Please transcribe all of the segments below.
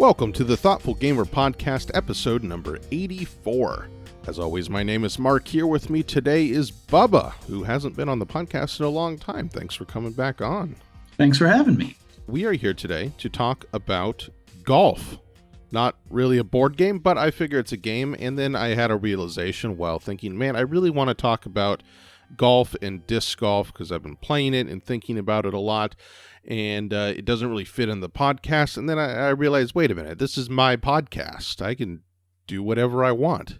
Welcome to the Thoughtful Gamer Podcast, episode number 84. As always, my name is Mark. Here with me today is Bubba, who hasn't been on the podcast in a long time. Thanks for coming back on. Thanks for having me. We are here today to talk about golf. Not really a board game, but I figure it's a game. And then I had a realization while thinking, man, I really want to talk about golf and disc golf because I've been playing it and thinking about it a lot. And it doesn't really fit in the podcast. And then I realized, wait a minute, this is my podcast. I can do whatever I want.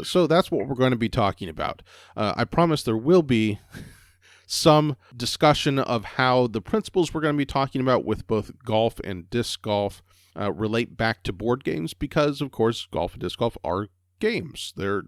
So that's what we're going to be talking about. I promise there will be some discussion of how the principles we're going to be talking about with both golf and disc golf relate back to board games because, of course, golf and disc golf are games. They're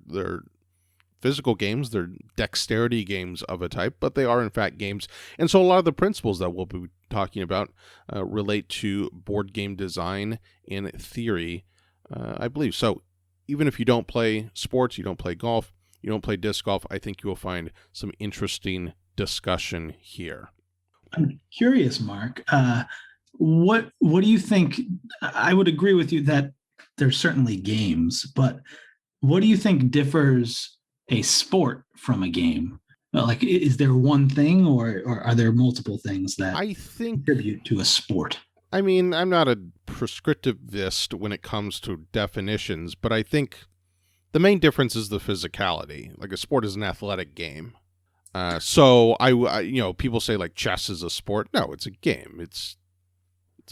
physical games. They're dexterity games of a type, but they are, in fact, games. And so a lot of the principles that we'll be talking about relate to board game design and theory, I believe. So even if you don't play sports, you don't play golf, you don't play disc golf, I think you will find some interesting discussion here. I'm curious, Mark. What do you think? I would agree with you that there's certainly games, but what do you think differs a sport from a game? Like, is there one thing or are there multiple things that I think contribute to a sport? I mean, I'm not a prescriptivist when it comes to definitions, but I think the main difference is the physicality. Like, a sport is an athletic game. So I people say like chess is a sport. No, it's a game. It's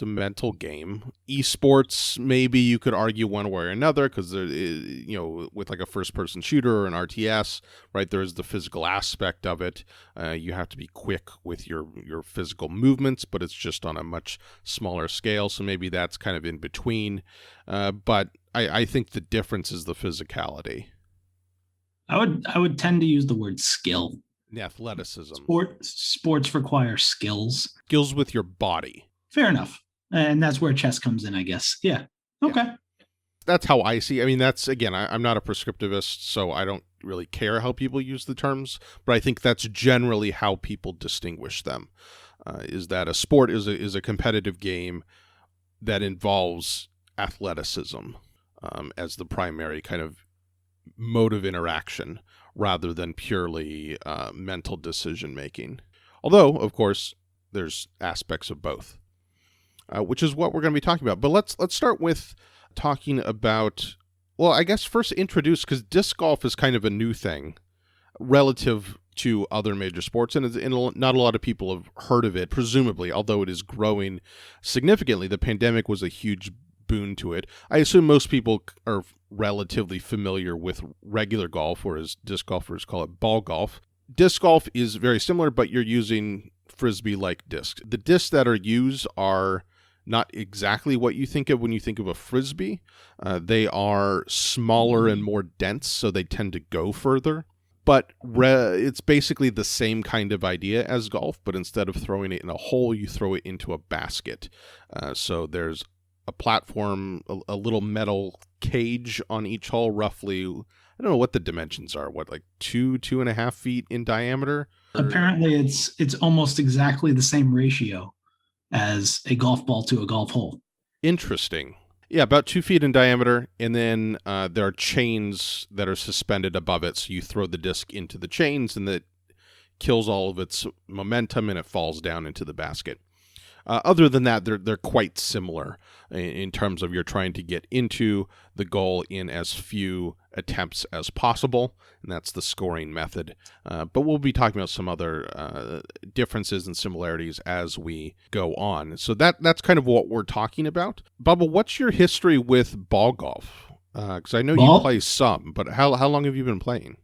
a mental game. Esports, maybe you could argue one way or another because there, with like a first-person shooter or an RTS, right? There's the physical aspect of it. You have to be quick with your physical movements, but it's just on a much smaller scale. So maybe that's kind of in between. But I think the difference is the physicality. I would tend to use the word skill. The athleticism. Sports require skills. Skills with your body. Fair enough. And that's where chess comes in, I guess. Yeah. Okay. Yeah. That's how I see. I mean, that's, again, I'm not a prescriptivist, so I don't really care how people use the terms, but I think that's generally how people distinguish them, is that a sport is a competitive game that involves athleticism as the primary kind of mode of interaction rather than purely mental decision-making. Although, of course, there's aspects of both. Which is what we're going to be talking about. But let's start with talking about, well, I guess first introduce, because disc golf is kind of a new thing relative to other major sports, and not a lot of people have heard of it, presumably, although it is growing significantly. The pandemic was a huge boon to it. I assume most people are relatively familiar with regular golf, or as disc golfers call it, ball golf. Disc golf is very similar, but you're using Frisbee-like discs. The discs that are used are not exactly what you think of when you think of a Frisbee. They are smaller and more dense, so they tend to go further. But it's basically the same kind of idea as golf, but instead of throwing it in a hole, you throw it into a basket. So there's a platform, a little metal cage on each hole, roughly, I don't know what the dimensions are, like 2.5 feet in diameter? Apparently it's almost exactly the same ratio as a golf ball to a golf hole. Interesting. Yeah, about 2 feet in diameter, and then there are chains that are suspended above it, so you throw the disc into the chains, and that kills all of its momentum, and it falls down into the basket. Other than that, they're quite similar in terms of you're trying to get into the goal in as few attempts as possible, and that's the scoring method. But we'll be talking about some other differences and similarities as we go on. So that's kind of what we're talking about. Bubba, what's your history with ball golf? Because I know you play some, but how long have you been playing?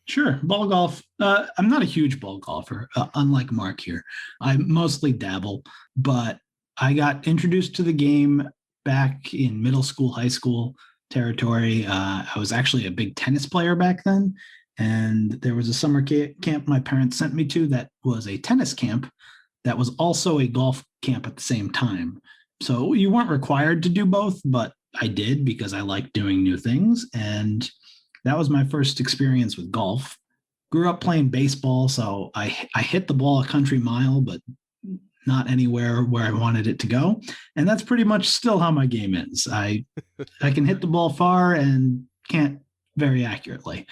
Sure. Ball golf. I'm not a huge ball golfer, unlike Mark here. I mostly dabble, but I got introduced to the game back in middle school, high school territory. I was actually a big tennis player back then. And there was a summer camp my parents sent me to that was a tennis camp that was also a golf camp at the same time. So you weren't required to do both, but I did because I like doing new things. And that was my first experience with golf. Grew up playing baseball, so I hit the ball a country mile, but not anywhere where I wanted it to go. And that's pretty much still how my game is. I can hit the ball far and can't very accurately.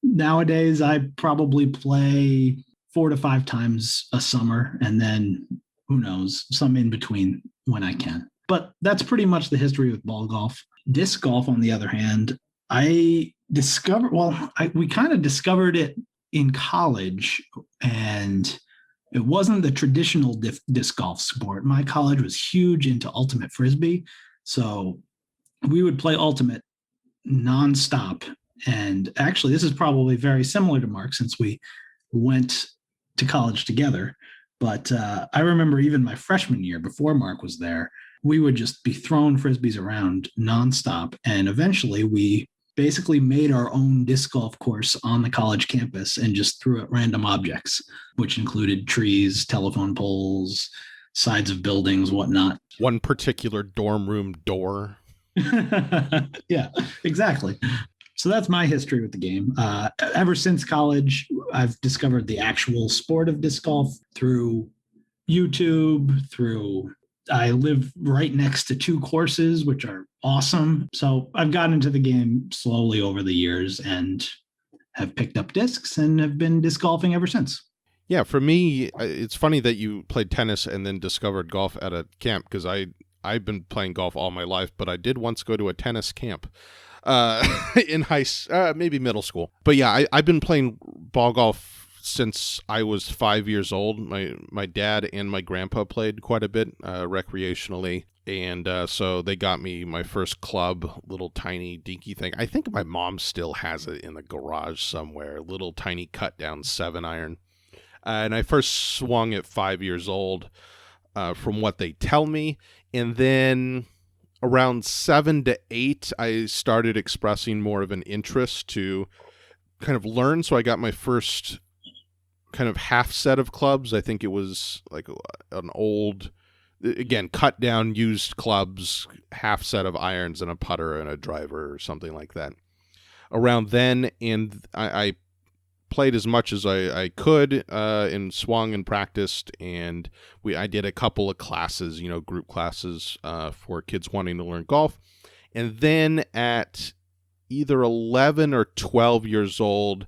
Nowadays, I probably play 4 to 5 times a summer, and then who knows, some in between when I can. But that's pretty much the history with ball golf. Disc golf, on the other hand, we kind of discovered it in college, and it wasn't the traditional disc golf sport. My college was huge into ultimate frisbee, so we would play ultimate nonstop. And actually, this is probably very similar to Mark since we went to college together. But I remember even my freshman year, before Mark was there, we would just be throwing frisbees around nonstop. And eventually we basically made our own disc golf course on the college campus and just threw at random objects, which included trees, telephone poles, sides of buildings, whatnot. One particular dorm room door. Yeah, exactly. So that's my history with the game. Ever since college, I've discovered the actual sport of disc golf through YouTube, I live right next to 2 courses, which are awesome. So I've gotten into the game slowly over the years and have picked up discs and have been disc golfing ever since. Yeah, for me, it's funny that you played tennis and then discovered golf at a camp, because I've been playing golf all my life, but I did once go to a tennis camp in maybe middle school. But yeah, I've been playing ball golf since I was 5 years old. My dad and my grandpa played quite a bit recreationally, and so they got me my first club, little tiny dinky thing. I think my mom still has it in the garage somewhere, little tiny cut down 7-iron. And I first swung at 5 years old, from what they tell me, and then around 7 to 8, I started expressing more of an interest to kind of learn. So I got my first kind of half set of clubs. I think it was like an old, again, cut down used clubs, half set of irons and a putter and a driver or something like that. Around then, and I played as much as I could and swung and practiced, and I did a couple of classes, group classes for kids wanting to learn golf. And then at either 11 or 12 years old,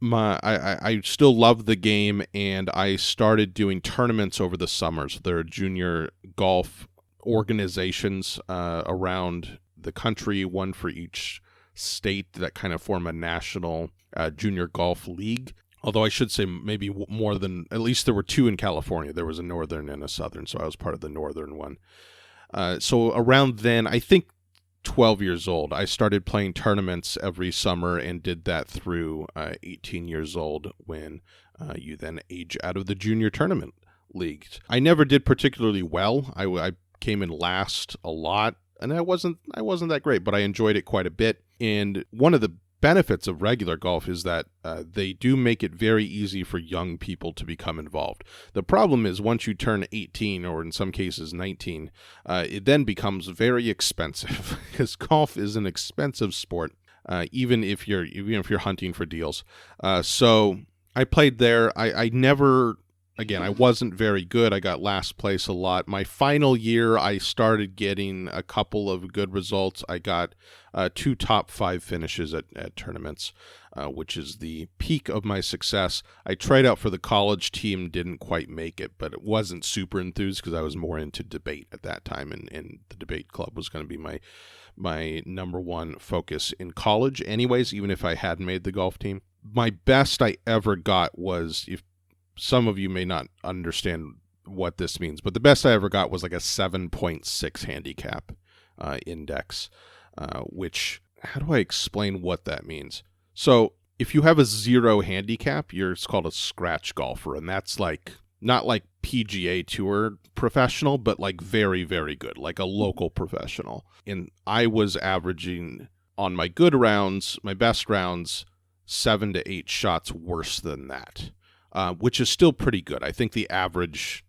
I still loved the game, and I started doing tournaments over the summer. So there are junior golf organizations around the country, one for each state, that kind of form a national junior golf league. Although I should say maybe more than, at least there were 2 in California. There was a northern and a southern, so I was part of the northern one. So around then, I think 12 years old, I started playing tournaments every summer and did that through 18 years old, when you then age out of the junior tournament league. I never did particularly well. I came in last a lot, and I wasn't that great, but I enjoyed it quite a bit. And one of the benefits of regular golf is that they do make it very easy for young people to become involved. The problem is once you turn 18, or in some cases 19, it then becomes very expensive, because golf is an expensive sport, even if you're hunting for deals. So I played there. I never. Again, I wasn't very good. I got last place a lot. My final year, I started getting a couple of good results. I got 2 top 5 finishes at tournaments, which is the peak of my success. I tried out for the college team, didn't quite make it, but it wasn't super enthused because I was more into debate at that time, and the debate club was going to be my number one focus in college anyways, even if I hadn't made the golf team. My best I ever got was, if some of you may not understand what this means, but the best I ever got was like a 7.6 handicap index, which, how do I explain what that means? So if you have a 0 handicap, it's called a scratch golfer, and that's like, not like PGA Tour professional, but like very, very good, like a local professional. And I was averaging on my good rounds, my best rounds, 7 to 8 shots worse than that. Which is still pretty good. I think the average,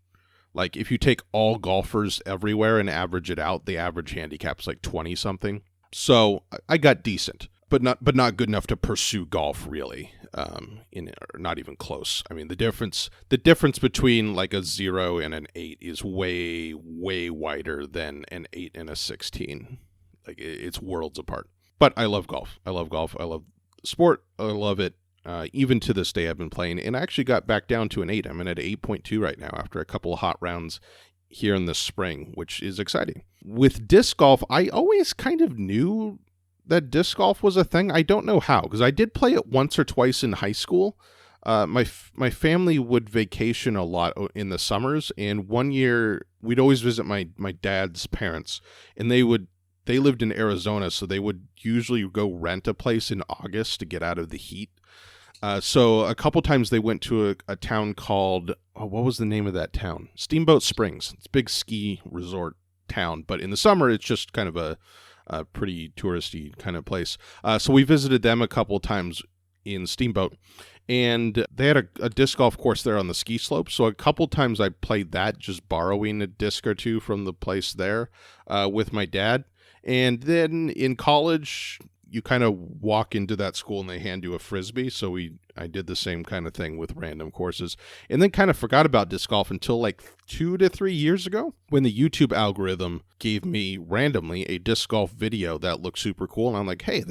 like if you take all golfers everywhere and average it out, the average handicap's like 20-something. So I got decent. but not good enough to pursue golf really. Or not even close. I mean, the difference between like a 0 and an 8 is way wider than an 8 and a 16. Like it's worlds apart. But I love golf. I love the sport. I love it. Even to this day, I've been playing, and I actually got back down to an 8. I'm at 8.2 right now after a couple of hot rounds here in the spring, which is exciting. With disc golf, I always kind of knew that disc golf was a thing. I don't know how, because I did play it once or twice in high school. My family would vacation a lot in the summers, and one year we'd always visit my dad's parents, and they lived in Arizona, so they would usually go rent a place in August to get out of the heat. So a couple times they went to a town called, what was the name of that town? Steamboat Springs. It's a big ski resort town, but in the summer it's just kind of a pretty touristy kind of place. So we visited them a couple times in Steamboat, and they had a disc golf course there on the ski slope. So a couple times I played that, just borrowing a disc or two from the place there with my dad. And then in college, you kind of walk into that school and they hand you a Frisbee. So I did the same kind of thing with random courses, and then kind of forgot about disc golf until like 2 to 3 years ago when the YouTube algorithm gave me randomly a disc golf video that looked super cool. And I'm like, hey,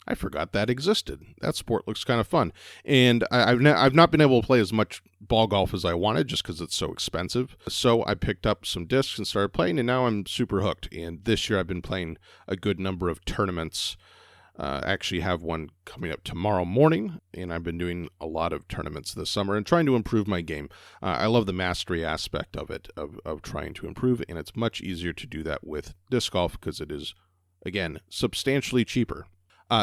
I forgot that existed. That sport looks kind of fun. And I've not been able to play as much ball golf as I wanted just because it's so expensive. So I picked up some discs and started playing, and now I'm super hooked. And this year I've been playing a good number of tournaments. I actually have one coming up tomorrow morning, and I've been doing a lot of tournaments this summer and trying to improve my game. I love the mastery aspect of it, of trying to improve, and it's much easier to do that with disc golf because it is, again, substantially cheaper.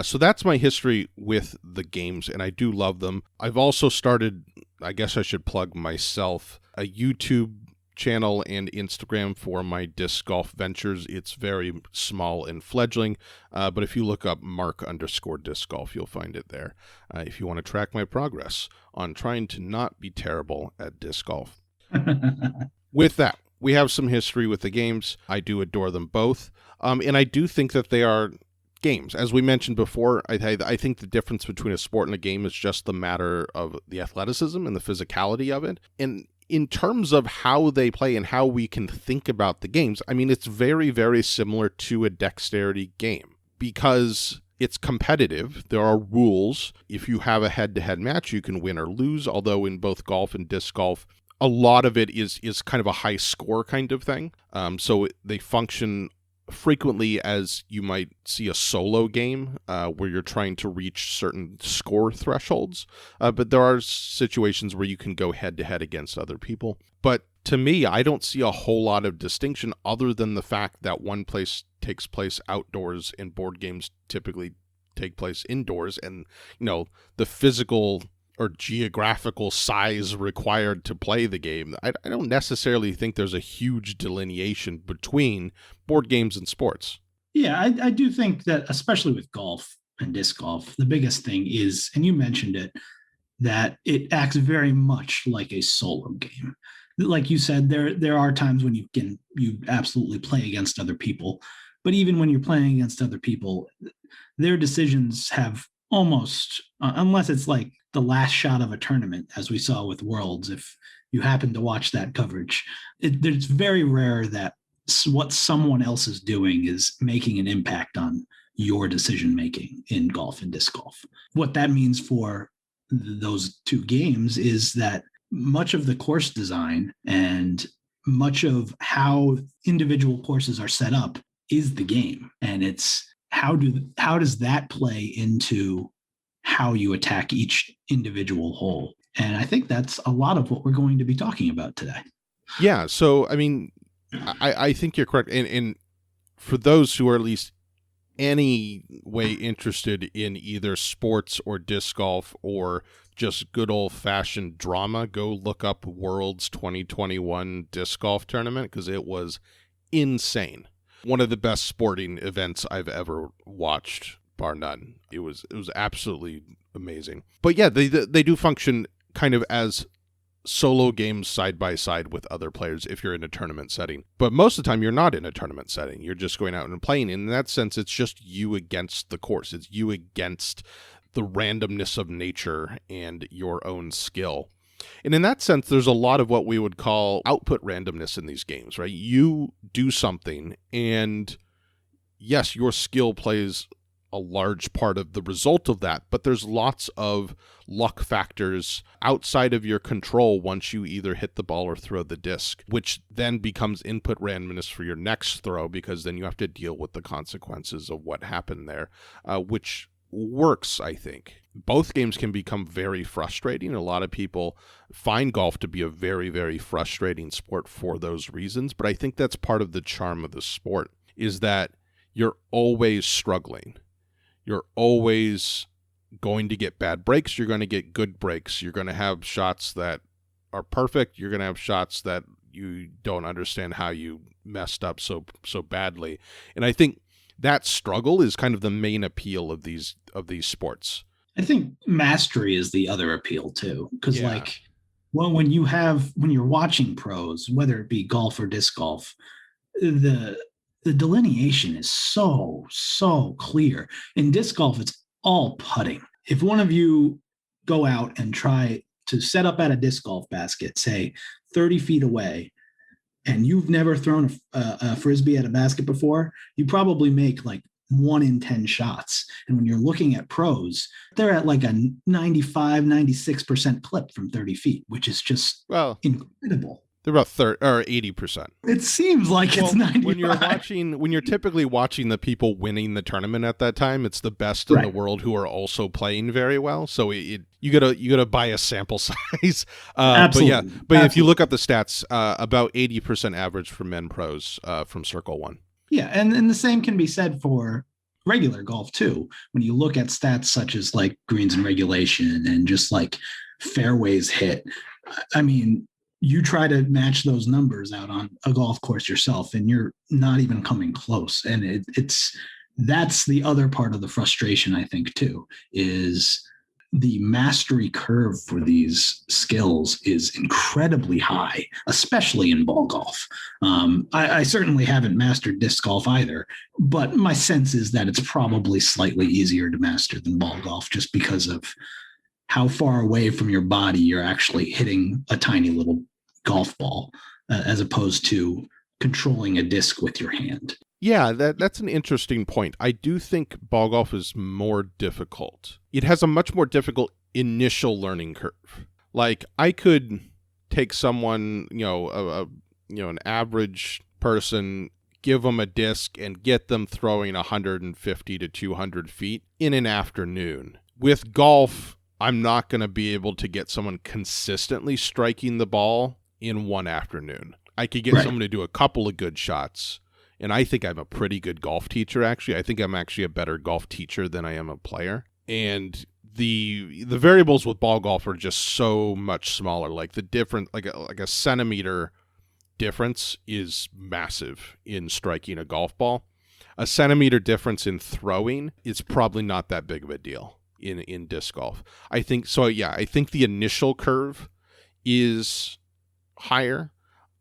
So that's my history with the games, and I do love them. I've also started, I guess I should plug myself, a YouTube channel and Instagram for my disc golf ventures. It's very small and fledgling, but if you look up Mark_disc golf, you'll find it there. If you want to track my progress on trying to not be terrible at disc golf. With that, we have some history with the games. I do adore them both, and I do think that they are games. As we mentioned before, I think the difference between a sport and a game is just the matter of the athleticism and the physicality of it. And in terms of how they play and how we can think about the games, I mean, it's very, very similar to a dexterity game because it's competitive. There are rules. If you have a head-to-head match, you can win or lose, although in both golf and disc golf, a lot of it is kind of a high score kind of thing. So they function frequently as you might see a solo game where you're trying to reach certain score thresholds, but there are situations where you can go head-to-head against other people. But to me, I don't see a whole lot of distinction other than the fact that one place takes place outdoors and board games typically take place indoors, and the physical or geographical size required to play the game. I don't necessarily think there's a huge delineation between board games and sports. Yeah, I do think that, especially with golf and disc golf, the biggest thing is, and you mentioned it, that it acts very much like a solo game. Like you said, there are times when you absolutely play against other people, but even when you're playing against other people, their decisions have almost, unless it's like the last shot of a tournament, as we saw with Worlds, if you happen to watch that coverage, it's very rare that what someone else is doing is making an impact on your decision making in golf and disc golf. What that means for those two games is that much of the course design and much of how individual courses are set up is the game, and it's how does that play into how you attack each individual hole. And I think that's a lot of what we're going to be talking about today. Yeah. So, I mean, I think you're correct. And for those who are at least any way interested in either sports or disc golf or just good old-fashioned drama, go look up Worlds 2021 disc golf tournament because it was insane. One of the best sporting events I've ever watched, bar none. It was absolutely amazing. But yeah, they do function kind of as solo games side by side with other players if you're in a tournament setting. But most of the time you're not in a tournament setting. You're just going out and playing. In that sense, it's just you against the course. It's you against the randomness of nature and your own skill. And in that sense, there's a lot of what we would call output randomness in these games, right? You do something, and yes, your skill plays a large part of the result of that, but there's lots of luck factors outside of your control once you either hit the ball or throw the disc, which then becomes input randomness for your next throw, because then you have to deal with the consequences of what happened there, which works, I think. Both games can become very frustrating. A lot of people find golf to be a very, very frustrating sport for those reasons, but I think that's part of the charm of the sport, is that you're always struggling. You're always going to get bad breaks. You're going to get good breaks. You're going to have shots that are perfect. You're going to have shots that you don't understand how you messed up so badly. And I think that struggle is kind of the main appeal of these sports. I think mastery is the other appeal too, because when you're watching pros, whether it be golf or disc golf, the delineation is so clear. In disc golf, it's all putting. If one of you go out and try to set up at a disc golf basket, say 30 feet away, and you've never thrown a Frisbee at a basket before, you probably make like 1 in 10 shots. And when you're looking at pros, they're at like a 95, 96% clip from 30 feet, which is just incredible. They're about 30 or 80%. It seems like it's 95. When you're typically watching the people winning the tournament at that time, it's the best in the world who are also playing very well. So you gotta buy a sample size. Absolutely. But if you look up the stats, about 80% average for men pros from Circle One. Yeah, and the same can be said for regular golf too. When you look at stats such as like greens in regulation and just like fairways hit, I mean, you try to match those numbers out on a golf course yourself, and you're not even coming close. And that's the other part of the frustration, I think, too, is the mastery curve for these skills is incredibly high, especially in ball golf. I certainly haven't mastered disc golf either, but my sense is that it's probably slightly easier to master than ball golf, just because of how far away from your body you're actually hitting a tiny little golf ball, as opposed to controlling a disc with your hand. Yeah, that's an interesting point. I do think ball golf is more difficult. It has a much more difficult initial learning curve. Like, I could take someone, an average person, give them a disc and get them throwing 150 to 200 feet in an afternoon. With golf, I'm not going to be able to get someone consistently striking the ball in one afternoon. I could get someone to do a couple of good shots, and I think I'm a pretty good golf teacher, actually. I think I'm actually a better golf teacher than I am a player. And the variables with ball golf are just so much smaller. Like the difference, like a centimeter difference is massive in striking a golf ball. A centimeter difference in throwing is probably not that big of a deal in disc golf. I think so. Yeah, I think the initial curve is higher.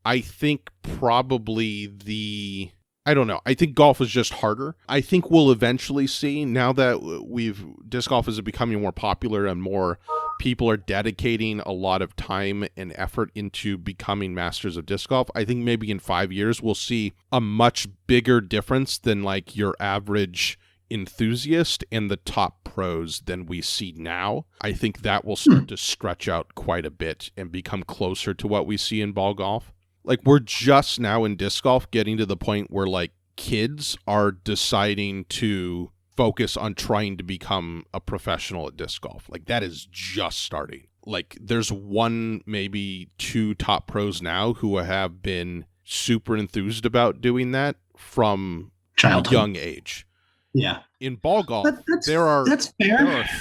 I think probably I don't know. I think golf is just harder. I think we'll eventually see, now that disc golf is becoming more popular and more people are dedicating a lot of time and effort into becoming masters of disc golf. I think maybe in 5 years we'll see a much bigger difference than like your average enthusiast and the top pros than we see now. I think that will start to stretch out quite a bit and become closer to what we see in ball golf. Like, we're just now in disc golf getting to the point where like kids are deciding to focus on trying to become a professional at disc golf. Like, that is just starting. Like, there's one, maybe two top pros now who have been super enthused about doing that from childhood, young age. Yeah. In ball golf, there are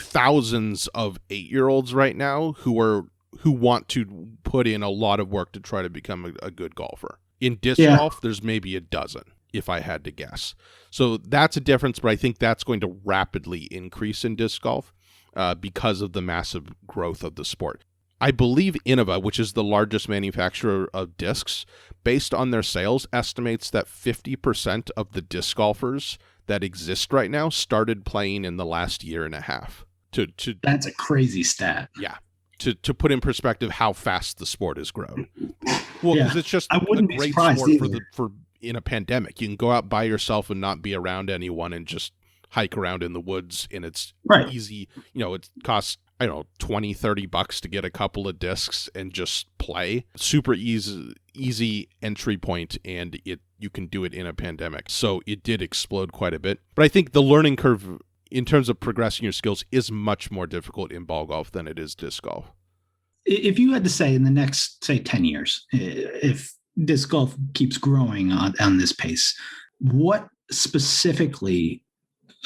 thousands of 8-year-olds right now who want to put in a lot of work to try to become a good golfer. In disc golf, there's maybe a dozen, if I had to guess. So that's a difference, but I think that's going to rapidly increase in disc golf because of the massive growth of the sport. I believe Innova, which is the largest manufacturer of discs, based on their sales, estimates that 50% of the disc golfers that exist right now started playing in the last year and a half. That's a crazy stat. Yeah. To put in perspective how fast the sport has grown. Well, because it's just I wouldn't a great be sport for in a pandemic. You can go out by yourself and not be around anyone and just hike around in the woods, and it's easy. It costs, I don't know, $20-$30 to get a couple of discs and just play. Super easy entry point, and you can do it in a pandemic. So it did explode quite a bit. But I think the learning curve in terms of progressing your skills is much more difficult in ball golf than it is disc golf. If you had to say in the next, say, 10 years, if disc golf keeps growing on this pace, what specifically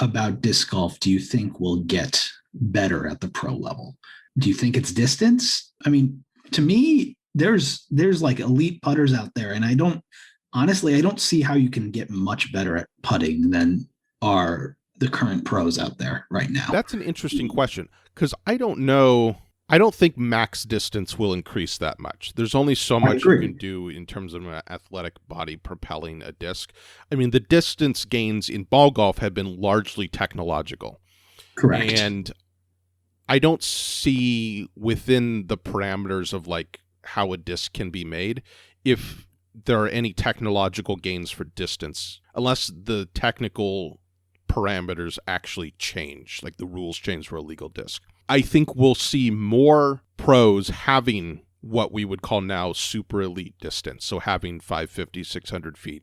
about disc golf do you think will get better at the pro level? Do you think it's distance? I mean, to me, there's like elite putters out there, and I don't see how you can get much better at putting than are the current pros out there right now. That's an interesting question, because I don't know. I don't think max distance will increase that much. There's only so much you can do in terms of an athletic body propelling a disc. I mean, the distance gains in ball golf have been largely technological. Correct. And I don't see within the parameters of like how a disc can be made if there are any technological gains for distance, unless the technical parameters actually change, like the rules change for a legal disc. I think we'll see more pros having what we would call now super elite distance, so having 550, 600 feet.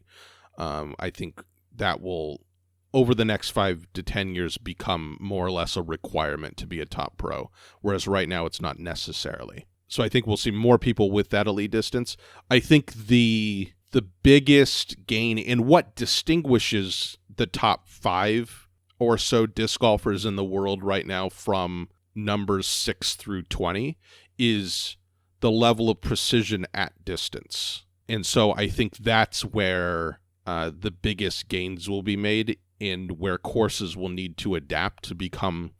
I think that will, over the next 5 to 10 years, become more or less a requirement to be a top pro, whereas right now it's not necessarily. So I think we'll see more people with that elite distance. I think the biggest gain in what distinguishes the top 5 or so disc golfers in the world right now from numbers 6 through 20 is the level of precision at distance. And so I think that's where the biggest gains will be made, and where courses will need to adapt to become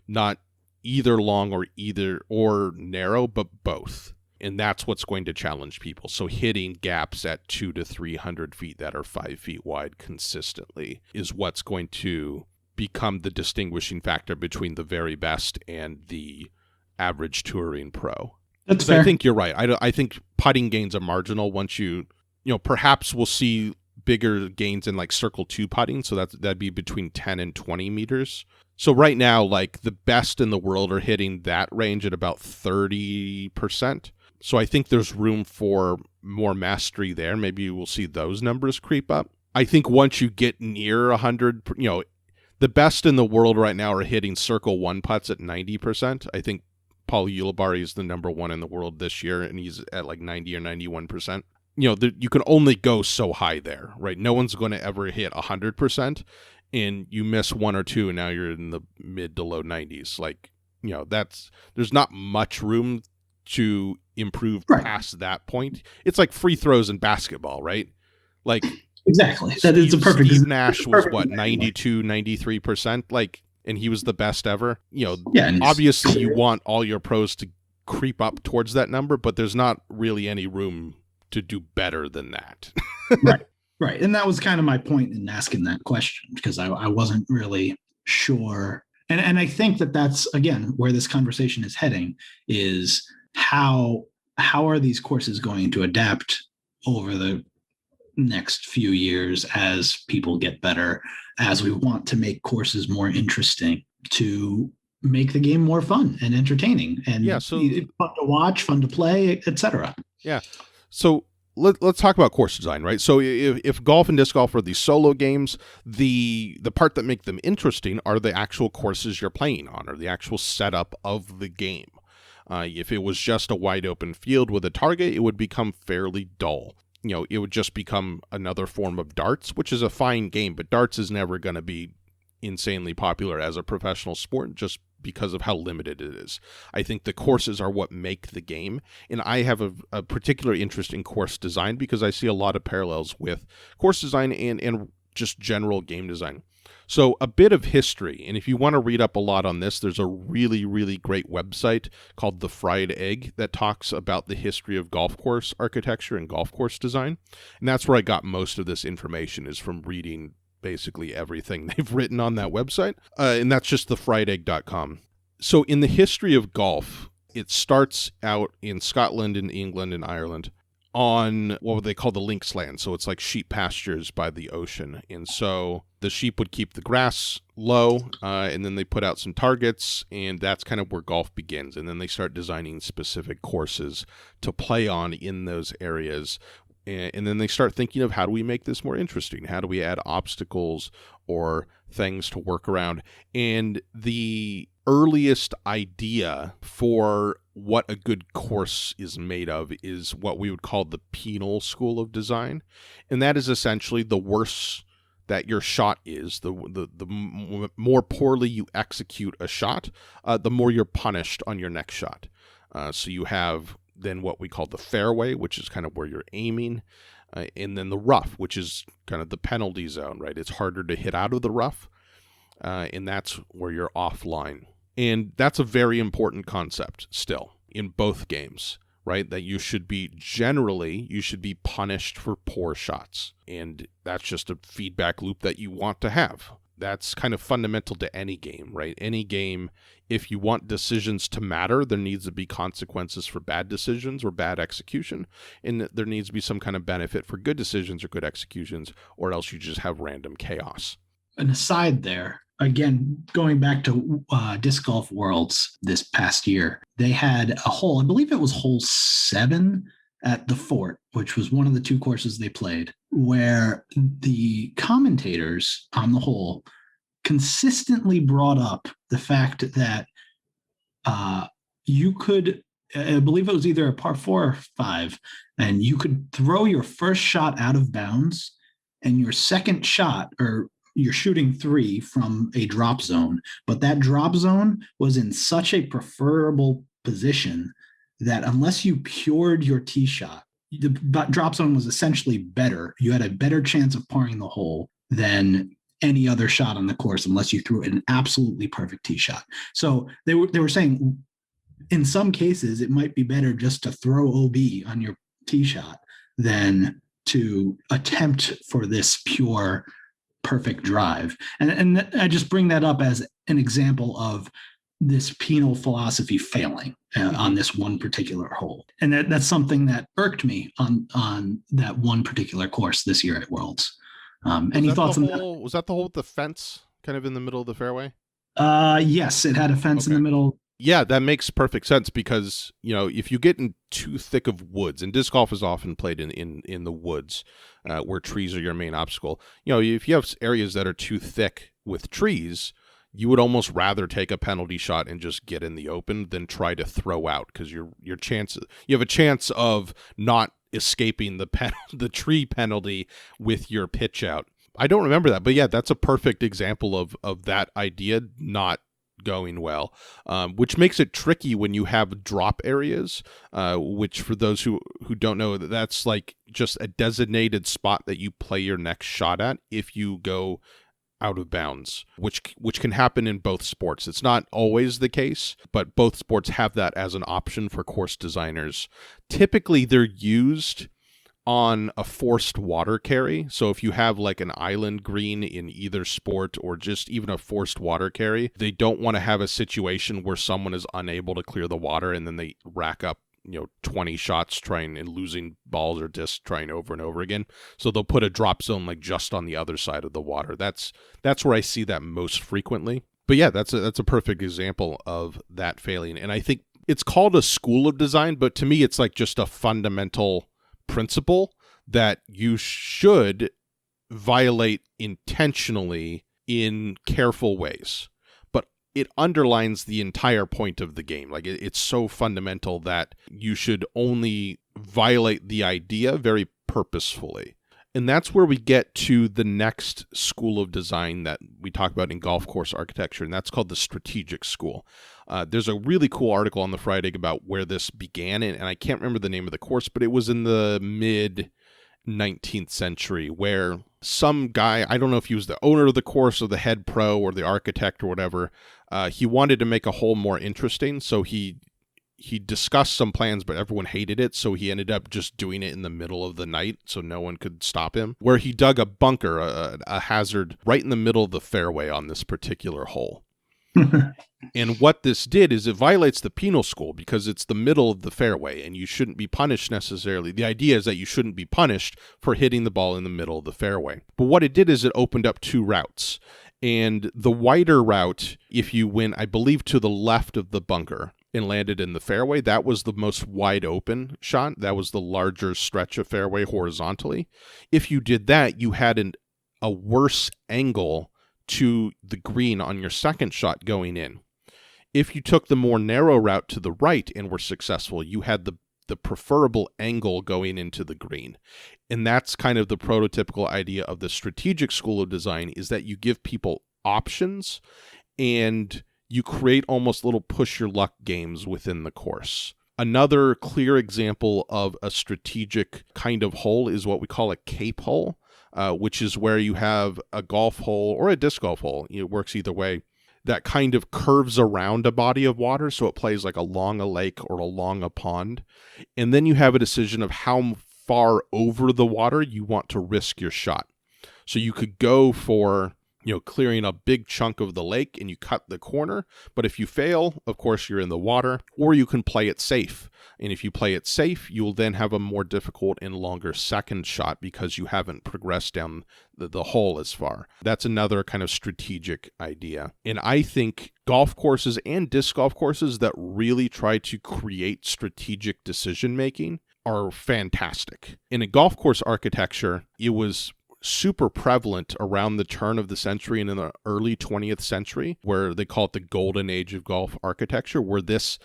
not either long or narrow, but both. And that's what's going to challenge people. So hitting gaps at 200 to 300 feet that are 5 feet wide consistently is what's going to become the distinguishing factor between the very best and the average touring pro. That's fair. I think you're right. I think putting gains are marginal once perhaps we'll see bigger gains in like circle 2 putting. So that'd be between 10 and 20 meters. So right now, like the best in the world are hitting that range at about 30%. So I think there's room for more mastery there. Maybe we'll see those numbers creep up. I think once you get near 100, the best in the world right now are hitting circle 1 putts at 90%. I think Paul Ulibarri is the number 1 in the world this year, and he's at like 90 or 91%. You can only go so high there, right? No one's going to ever hit 100%, and you miss 1 or 2, and now you're in the mid to low 90s. Like, there's not much room to improve past that point. It's like free throws in basketball, right? Like, exactly. That is a perfect. Steve Nash was what, 92, 93%, like, and he was the best ever. Obviously you want all your pros to creep up towards that number, but there's not really any room to do better than that. Right. And that was kind of my point in asking that question, because I wasn't really sure. And I think that's, again, where this conversation is heading, is how are these courses going to adapt over the next few years as people get better, as we want to make courses more interesting, to make the game more fun and entertaining, and fun to watch, fun to play, etc. Yeah. So let's talk about course design, right? So if golf and disc golf are these solo games, the part that make them interesting are the actual courses you're playing on, or the actual setup of the game. If it was just a wide open field with a target, it would become fairly dull. It would just become another form of darts, which is a fine game, but darts is never going to be insanely popular as a professional sport just because of how limited it is. I think the courses are what make the game, and I have a particular interest in course design because I see a lot of parallels with course design and just general game design. So a bit of history, and if you want to read up a lot on this, there's a really, really great website called The Fried Egg that talks about the history of golf course architecture and golf course design. And that's where I got most of this information, is from reading basically everything they've written on that website. And that's just thefriedegg.com. So in the history of golf, it starts out in Scotland and England and Ireland on what they call the links land. So it's like sheep pastures by the ocean. And so the sheep would keep the grass low, and then they put out some targets, and that's kind of where golf begins. And then they start designing specific courses to play on in those areas. And then they start thinking of, how do we make this more interesting? How do we add obstacles or things to work around? And the earliest idea for what a good course is made of is what we would call the penal school of design. And that is essentially, the worse that your shot is, the more poorly you execute a shot, the more you're punished on your next shot. So you have then what we call the fairway, which is kind of where you're aiming, and then the rough, which is kind of the penalty zone, right? It's harder to hit out of the rough, and that's where you're offline. And that's a very important concept still in both games, right? That you should be punished for poor shots. And that's just a feedback loop that you want to have. That's kind of fundamental to any game, right? Any game, if you want decisions to matter, there needs to be consequences for bad decisions or bad execution. And there needs to be some kind of benefit for good decisions or good executions, or else you just have random chaos. An aside there, again, going back to Disc Golf Worlds this past year, they had a hole, I believe it was hole 7 at the Fort, which was one of the 2 courses they played, where the commentators on the hole consistently brought up the fact that you could, I believe it was either a par 4 or 5, and you could throw your first shot out of bounds, and your second shot, or you're shooting 3 from a drop zone, but that drop zone was in such a preferable position that unless you pured your tee shot, the drop zone was essentially better. You had a better chance of parring the hole than any other shot on the course, unless you threw an absolutely perfect tee shot. So they were saying, in some cases, it might be better just to throw OB on your tee shot than to attempt for this pure perfect drive. And I just bring that up as an example of this penal philosophy failing on this one particular hole. And that's something that irked me on that one particular course this year at Worlds. Any thoughts on that? Was that the hole with the fence kind of in the middle of the fairway? Yes, it had a fence in the middle. Yeah, that makes perfect sense, because, if you get in too thick of woods, and disc golf is often played in the woods, where trees are your main obstacle. If you have areas that are too thick with trees, you would almost rather take a penalty shot and just get in the open than try to throw out, because you have a chance of not escaping the tree penalty with your pitch out. I don't remember that, but yeah, that's a perfect example of that idea not going well, which makes it tricky when you have drop areas, which, for those who don't know, that's like just a designated spot that you play your next shot at if you go out of bounds, which can happen in both sports. It's not always the case, but both sports have that as an option for course designers. Typically, they're used on a forced water carry. So if you have like an island green in either sport, or just even a forced water carry, they don't want to have a situation where someone is unable to clear the water and then they rack up 20 shots trying and losing balls or discs trying over and over again. So they'll put a drop zone like just on the other side of the water. That's where I see that most frequently. But yeah, that's a perfect example of that failing. And I think it's called a school of design, but to me it's like just a fundamental principle that you should violate intentionally in careful ways. But it underlines the entire point of the game. Like, it's so fundamental that you should only violate the idea very purposefully. And that's where we get to the next school of design that we talk about in golf course architecture, and that's called the strategic school. There's a really cool article on the Fried Egg about where this began, and I can't remember the name of the course, but it was in the mid 19th century, where some guy, I don't know if he was the owner of the course or the head pro or the architect or whatever, he wanted to make a hole more interesting, so he discussed some plans, but everyone hated it, so he ended up just doing it in the middle of the night so no one could stop him, where he dug a bunker, a hazard, right in the middle of the fairway on this particular hole. And what this did is it violates the penal school because it's the middle of the fairway and you shouldn't be punished necessarily. The idea is that you shouldn't be punished for hitting the ball in the middle of the fairway. But what it did is it opened up two routes. And the wider route, if you went, I believe, to the left of the bunker and landed in the fairway, that was the most wide open shot. That was the larger stretch of fairway horizontally. If you did that, you had a worse angle to the green on your second shot going in. If you took the more narrow route to the right and were successful, you had the preferable angle going into the green. And that's kind of the prototypical idea of the strategic school of design, is that you give people options and you create almost little push your luck games within the course. Another clear example of a strategic kind of hole is what we call a cape hole, which is where you have a golf hole or a disc golf hole. It works either way. That kind of curves around a body of water, so it plays like along a lake or along a pond. And then you have a decision of how far over the water you want to risk your shot. So you could go for, clearing a big chunk of the lake and you cut the corner. But if you fail, of course, you're in the water. Or you can play it safe. And if you play it safe, you will then have a more difficult and longer second shot because you haven't progressed down the hole as far. That's another kind of strategic idea. And I think golf courses and disc golf courses that really try to create strategic decision making are fantastic. In a golf course architecture, it was super prevalent around the turn of the century and in the early 20th century, where they call it the golden age of golf architecture, where this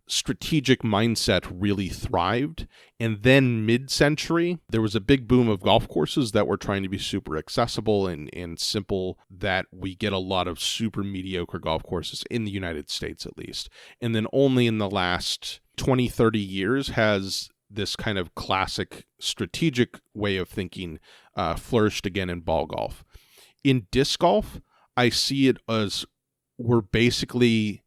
strategic mindset really thrived. And then mid-century, there was a big boom of golf courses that were trying to be super accessible and simple, that we get a lot of super mediocre golf courses in the United States, at least. And then only in the last 20, 30 years has this kind of classic strategic way of thinking flourished again in ball golf. In disc golf, I see it as we're basically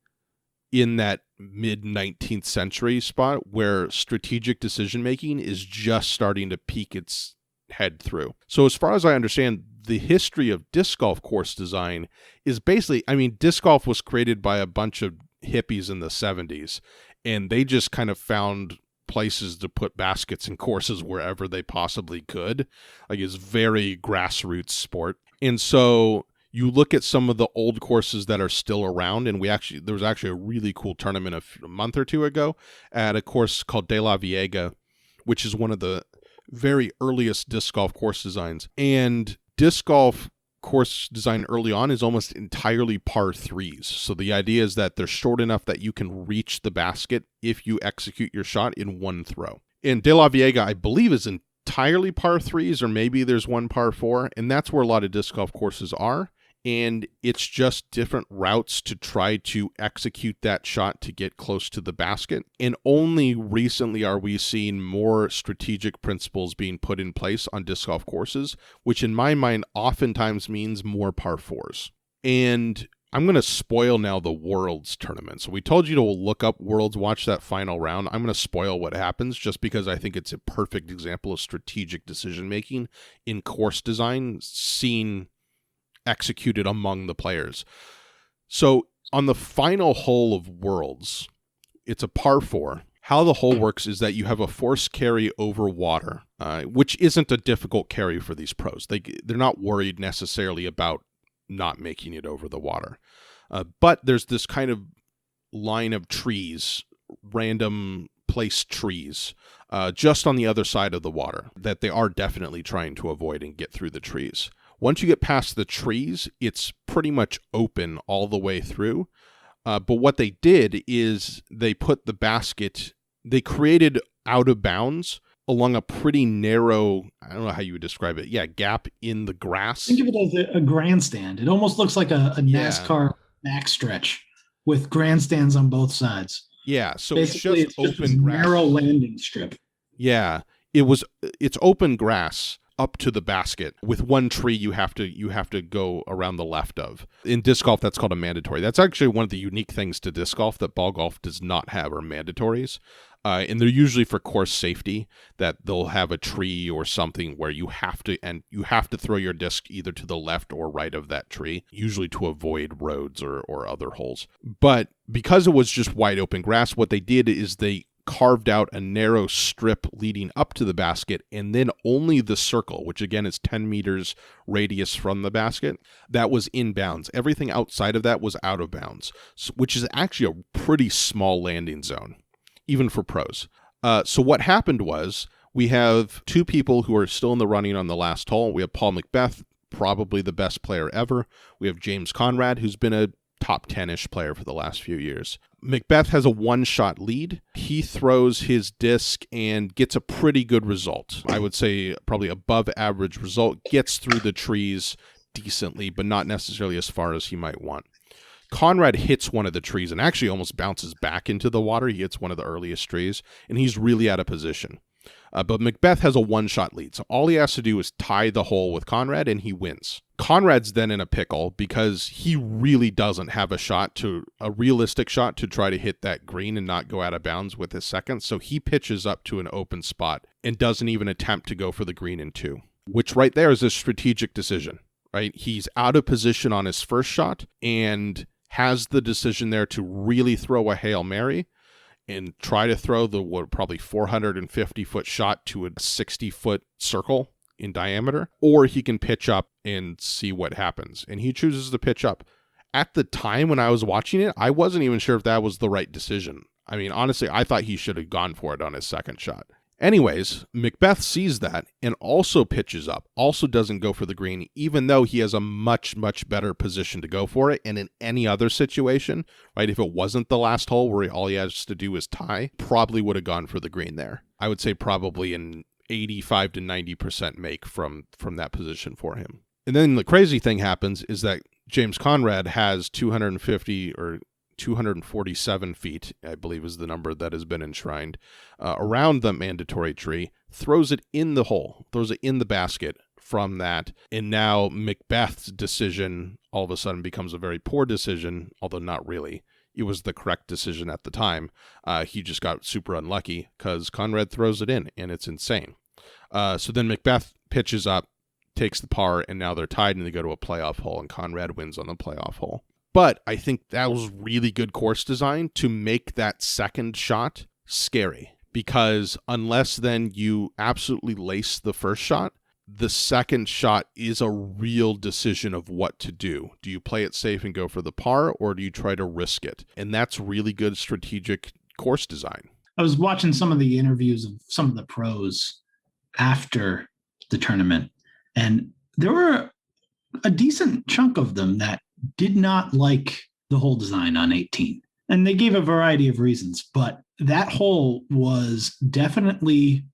in that mid-19th century spot where strategic decision-making is just starting to peek its head through. So as far as I understand, the history of disc golf course design is basically, disc golf was created by a bunch of hippies in the 70s, and they just kind of found places to put baskets and courses wherever they possibly could. Like, it's very grassroots sport. And so you look at some of the old courses that are still around, and there was actually a really cool tournament a month or two ago at a course called De La Viega, which is one of the very earliest disc golf course designs. And disc golf course design early on is almost entirely par threes. So the idea is that they're short enough that you can reach the basket if you execute your shot in one throw. And De La Viega, I believe, is entirely par threes, or maybe there's one par four, and that's where a lot of disc golf courses are. And it's just different routes to try to execute that shot to get close to the basket. And only recently are we seeing more strategic principles being put in place on disc golf courses, which in my mind oftentimes means more par fours. And I'm going to spoil now the Worlds tournament. So we told you to look up Worlds, watch that final round. I'm going to spoil what happens just because I think it's a perfect example of strategic decision-making in course design seen executed among the players. So on the final hole of Worlds, it's a par four. How the hole works is that you have a force carry over water, which isn't a difficult carry for these pros. They're not worried necessarily about not making it over the water. But there's this kind of line of trees, random placed trees, just on the other side of the water that they are definitely trying to avoid and get through the trees. Once you get past the trees, it's pretty much open all the way through. But what they did is they put the basket, they created out of bounds along a pretty narrow, I don't know how you would describe it. Yeah, gap in the grass. Think of it as a grandstand. It almost looks like a NASCAR backstretch with grandstands on both sides. Yeah, so basically it's just open this grass. narrow landing strip. Yeah, it's open grass up to the basket. With one tree you have to go around the left of. In disc golf, that's called a mandatory. That's actually one of the unique things to disc golf that ball golf does not have, are mandatories. And they're usually for course safety, that they'll have a tree or something where you have to throw your disc either to the left or right of that tree, usually to avoid roads or other holes. But because it was just wide open grass, what they did is they carved out a narrow strip leading up to the basket, and then only the circle, which again is 10 meters radius from the basket, that was in bounds. Everything outside of that was out of bounds, which is actually a pretty small landing zone, even for pros. So what happened was, we have two people who are still in the running on the last hole. We have Paul McBeth, probably the best player ever. We have James Conrad, who's been a top 10-ish player for the last few years. McBeth has a one-shot lead. He throws his disc and gets a pretty good result. I would say probably above average result. Gets through the trees decently, but not necessarily as far as he might want. Conrad hits one of the trees and actually almost bounces back into the water. He hits one of the earliest trees, and he's really out of position. But McBeth has a one-shot lead, so all he has to do is tie the hole with Conrad, and he wins. Conrad's then in a pickle because he really doesn't have a realistic shot to try to hit that green and not go out of bounds with his second, so he pitches up to an open spot and doesn't even attempt to go for the green in two, which right there is a strategic decision, right? He's out of position on his first shot and has the decision there to really throw a Hail Mary and try to throw the probably 450-foot shot to a 60-foot circle in diameter, or he can pitch up and see what happens. And he chooses to pitch up. At the time when I was watching it, I wasn't even sure if that was the right decision. I mean, honestly, I thought he should have gone for it on his second shot. Anyways, McBeth sees that and also pitches up, also doesn't go for the green, even though he has a much, much better position to go for it. And in any other situation, right, if it wasn't the last hole where all he has to do is tie, probably would have gone for the green there. I would say probably an 85 to 90% make from that position for him. And then the crazy thing happens is that James Conrad has 250 or 247 feet, I believe is the number that has been enshrined, around the mandatory tree, throws it in the hole, throws it in the basket from that, and now McBeth's decision all of a sudden becomes a very poor decision, although not really. It was the correct decision at the time. He just got super unlucky because Conrad throws it in, and it's insane. So then McBeth pitches up, takes the par, and now they're tied, and they go to a playoff hole, and Conrad wins on the playoff hole. But I think that was really good course design to make that second shot scary, because unless then you absolutely lace the first shot, the second shot is a real decision of what to do. Do you play it safe and go for the par, or do you try to risk it? And that's really good strategic course design. I was watching some of the interviews of some of the pros after the tournament, and there were a decent chunk of them that did not like the hole design on 18. And they gave a variety of reasons, but that hole was definitely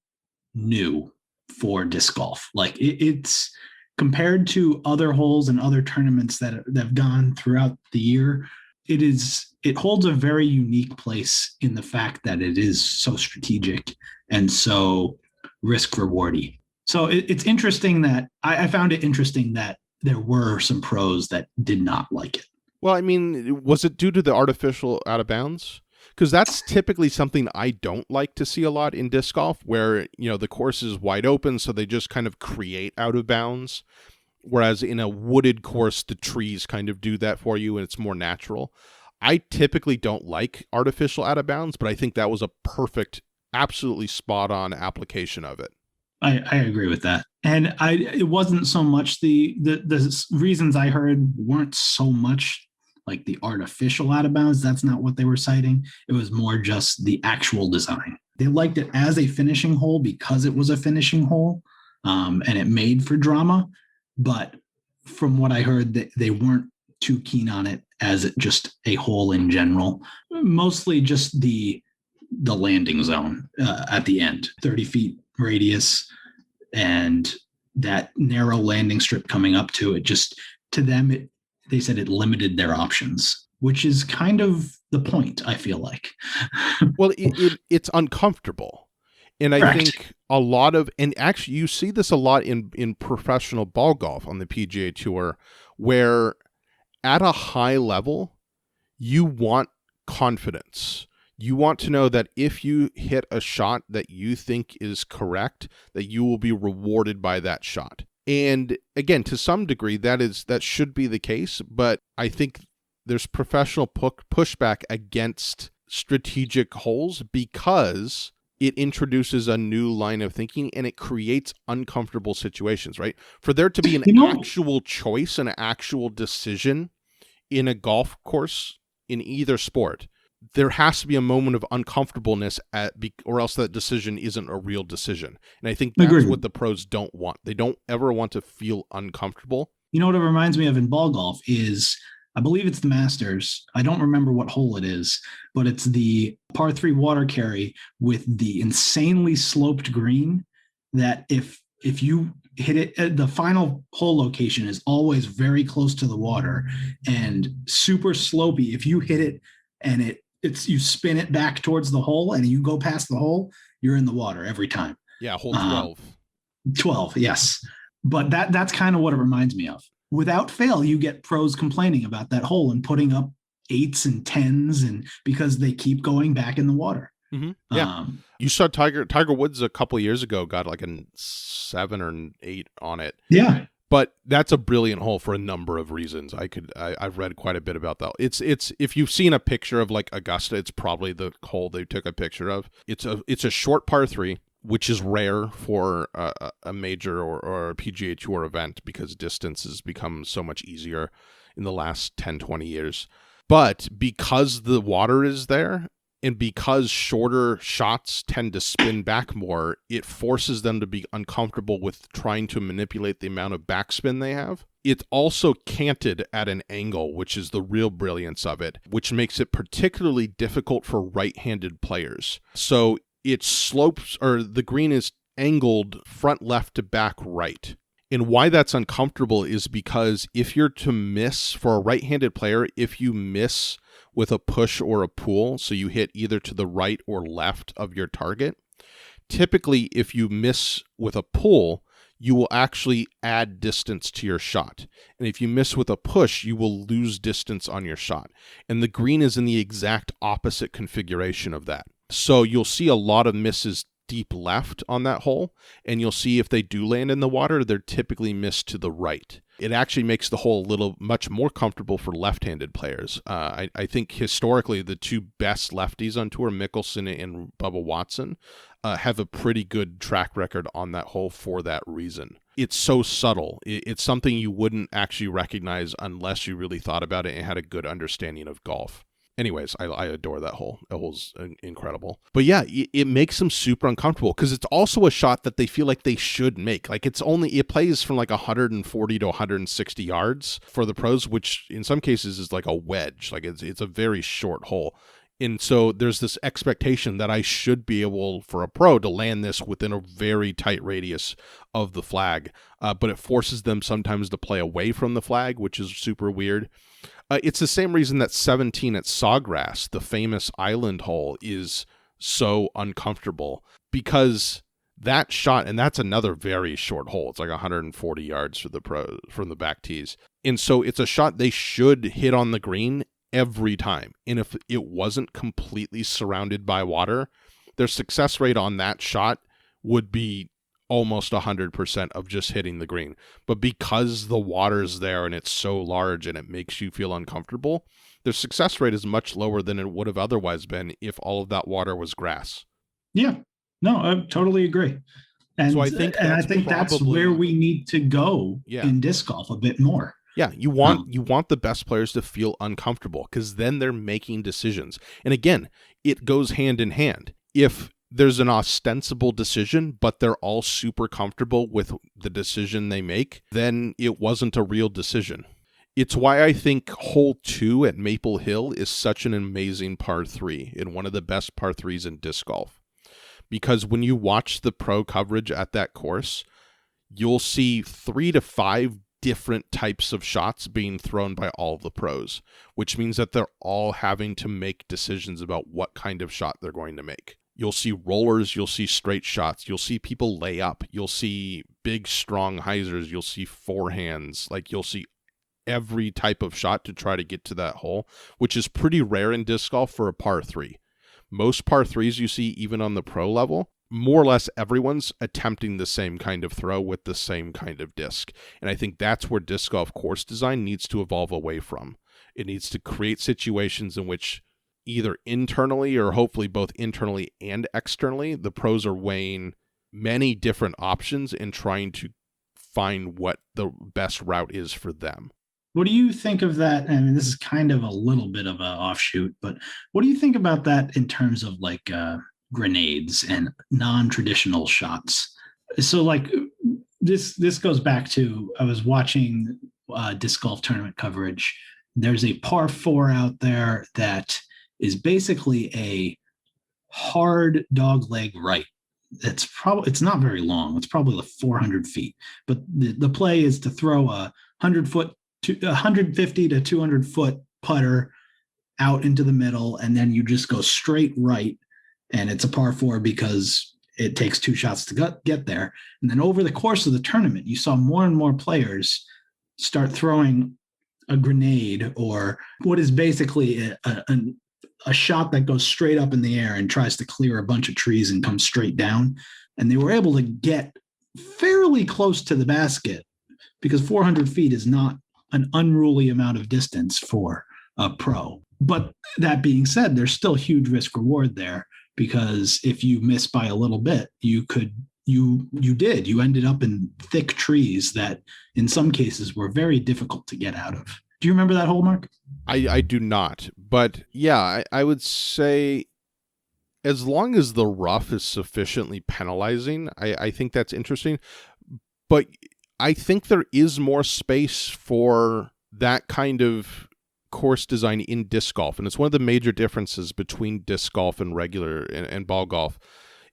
new for disc golf. Like it's compared to other holes and other tournaments that have gone throughout the year. It holds a very unique place in the fact that it is so strategic and so risk rewardy. So it's interesting that I found it interesting that there were some pros that did not like it. Well, I mean, was it due to the artificial out of bounds? Because that's typically something I don't like to see a lot in disc golf, where, you know, the course is wide open, so they just kind of create out of bounds. Whereas in a wooded course, the trees kind of do that for you, and it's more natural. I typically don't like artificial out of bounds, but I think that was a perfect, absolutely spot on application of it. I agree with that. And it wasn't so much the reasons I heard weren't so much like the artificial out of bounds. That's not what they were citing. It was more just the actual design. They liked it as a finishing hole because it was a finishing hole, and it made for drama. But from what I heard, they weren't too keen on it as just a hole in general. Mostly just the landing zone at the end, 30 feet radius, and that narrow landing strip coming up to it. Just to them, they said it limited their options, which is kind of the point, I feel like. Well, it's uncomfortable. And I Correct. think a lot of, and actually you see this a lot in professional ball golf on the PGA Tour, where at a high level, you want confidence. You want to know that if you hit a shot that you think is correct, that you will be rewarded by that shot. And again, to some degree, that should be the case, but I think there's professional pushback against strategic holes because it introduces a new line of thinking and it creates uncomfortable situations, right? For there to be an actual choice, an actual decision in a golf course in either sport, there has to be a moment of uncomfortableness or else that decision isn't a real decision. And I think that's Agreed. what the pros don't want. They don't ever want to feel uncomfortable. You know what it reminds me of in ball golf is, I believe it's the Masters. I don't remember what hole it is, but it's the par 3 water carry with the insanely sloped green that if you hit it, the final hole location is always very close to the water and super slopey. If you hit it and you spin it back towards the hole and you go past the hole, you're in the water every time. Yeah, hole 12. 12, yes. But that's kind of what it reminds me of. Without fail, you get pros complaining about that hole and putting up 8s and 10s, and because they keep going back in the water. Mm-hmm. Yeah, you saw Tiger Woods a couple of years ago got like a 7 or 8 on it. Yeah, but that's a brilliant hole for a number of reasons. I've read quite a bit about that. It's if you've seen a picture of like Augusta, it's probably the hole they took a picture of. It's a short par 3. Which is rare for a major or a PGA Tour event because distance has become so much easier in the last 10, 20 years. But because the water is there and because shorter shots tend to spin back more, it forces them to be uncomfortable with trying to manipulate the amount of backspin they have. It's also canted at an angle, which is the real brilliance of it, which makes it particularly difficult for right-handed players. So it slopes, or the green is angled front left to back right. And why that's uncomfortable is because if you're to miss, for a right-handed player, if you miss with a push or a pull, so you hit either to the right or left of your target, typically if you miss with a pull, you will actually add distance to your shot. And if you miss with a push, you will lose distance on your shot. And the green is in the exact opposite configuration of that. So you'll see a lot of misses deep left on that hole, and you'll see if they do land in the water, they're typically missed to the right. It actually makes the hole much more comfortable for left-handed players. I think historically the two best lefties on tour, Mickelson and Bubba Watson, have a pretty good track record on that hole for that reason. It's so subtle. It's something you wouldn't actually recognize unless you really thought about it and had a good understanding of golf. Anyways, I adore that hole. That hole's incredible. But yeah, it makes them super uncomfortable because it's also a shot that they feel like they should make. Like it plays from like 140 to 160 yards for the pros, which in some cases is like a wedge. Like it's a very short hole. And so there's this expectation that I should be able, for a pro, to land this within a very tight radius of the flag. But it forces them sometimes to play away from the flag, which is super weird. It's the same reason that 17 at Sawgrass, the famous island hole, is so uncomfortable, because that shot, and that's another very short hole. It's like 140 yards for the pro from the back tees. And so it's a shot they should hit on the green every time. And if it wasn't completely surrounded by water, their success rate on that shot would be almost 100% of just hitting the green. But because the water's there and it's so large and it makes you feel uncomfortable, their success rate is much lower than it would have otherwise been if all of that water was grass. Yeah, no, I totally agree. And so I think that's where we need to go in disc golf a bit more. Yeah, you want the best players to feel uncomfortable because then they're making decisions. And again, it goes hand in hand. If there's an ostensible decision, but they're all super comfortable with the decision they make, then it wasn't a real decision. It's why I think hole 2 at Maple Hill is such an amazing par 3 and one of the best par 3s in disc golf. Because when you watch the pro coverage at that course, you'll see 3 to 5 different types of shots being thrown by all the pros, which means that they're all having to make decisions about what kind of shot they're going to make. You'll see rollers, you'll see straight shots, you'll see people lay up, you'll see big, strong hyzers, you'll see forehands, like you'll see every type of shot to try to get to that hole, which is pretty rare in disc golf for a par 3. Most par 3s you see, even on the pro level, more or less everyone's attempting the same kind of throw with the same kind of disc. And I think that's where disc golf course design needs to evolve away from. It needs to create situations in which either internally or hopefully both internally and externally, the pros are weighing many different options and trying to find what the best route is for them. What do you think of that? I mean, this is kind of a little bit of an offshoot, but what do you think about that in terms of like grenades and non-traditional shots? So like this goes back to, I was watching disc golf tournament coverage. There's a par 4 out there that is basically a hard dog leg right. It's not very long. It's probably like 400 feet, but the play is to throw a 150 to 200 foot putter out into the middle, and then you just go straight right, and it's a par 4 because it takes 2 shots to get there. And then over the course of the tournament, you saw more and more players start throwing a grenade, or what is basically a shot that goes straight up in the air and tries to clear a bunch of trees and comes straight down. And they were able to get fairly close to the basket, because 400 feet is not an unruly amount of distance for a pro. But that being said, there's still huge risk reward there, because if you miss by a little bit, you ended up in thick trees that in some cases were very difficult to get out of. Do you remember that hole, Mark? I do not. But yeah, I would say as long as the rough is sufficiently penalizing, I think that's interesting. But I think there is more space for that kind of course design in disc golf. And it's one of the major differences between disc golf and regular and ball golf,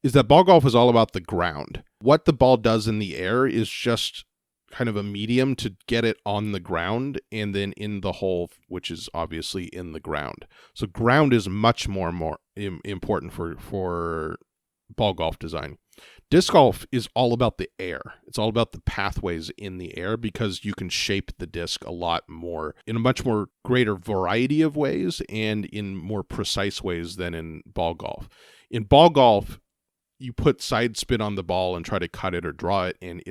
is that ball golf is all about the ground. What the ball does in the air is just kind of a medium to get it on the ground and then in the hole, which is obviously in the ground. So ground is much more important for ball golf design. Disc golf is all about the air. It's all about the pathways in the air, because you can shape the disc a lot more, in a much more greater variety of ways and in more precise ways than in ball golf. In ball golf, you put side spin on the ball and try to cut it or draw it, and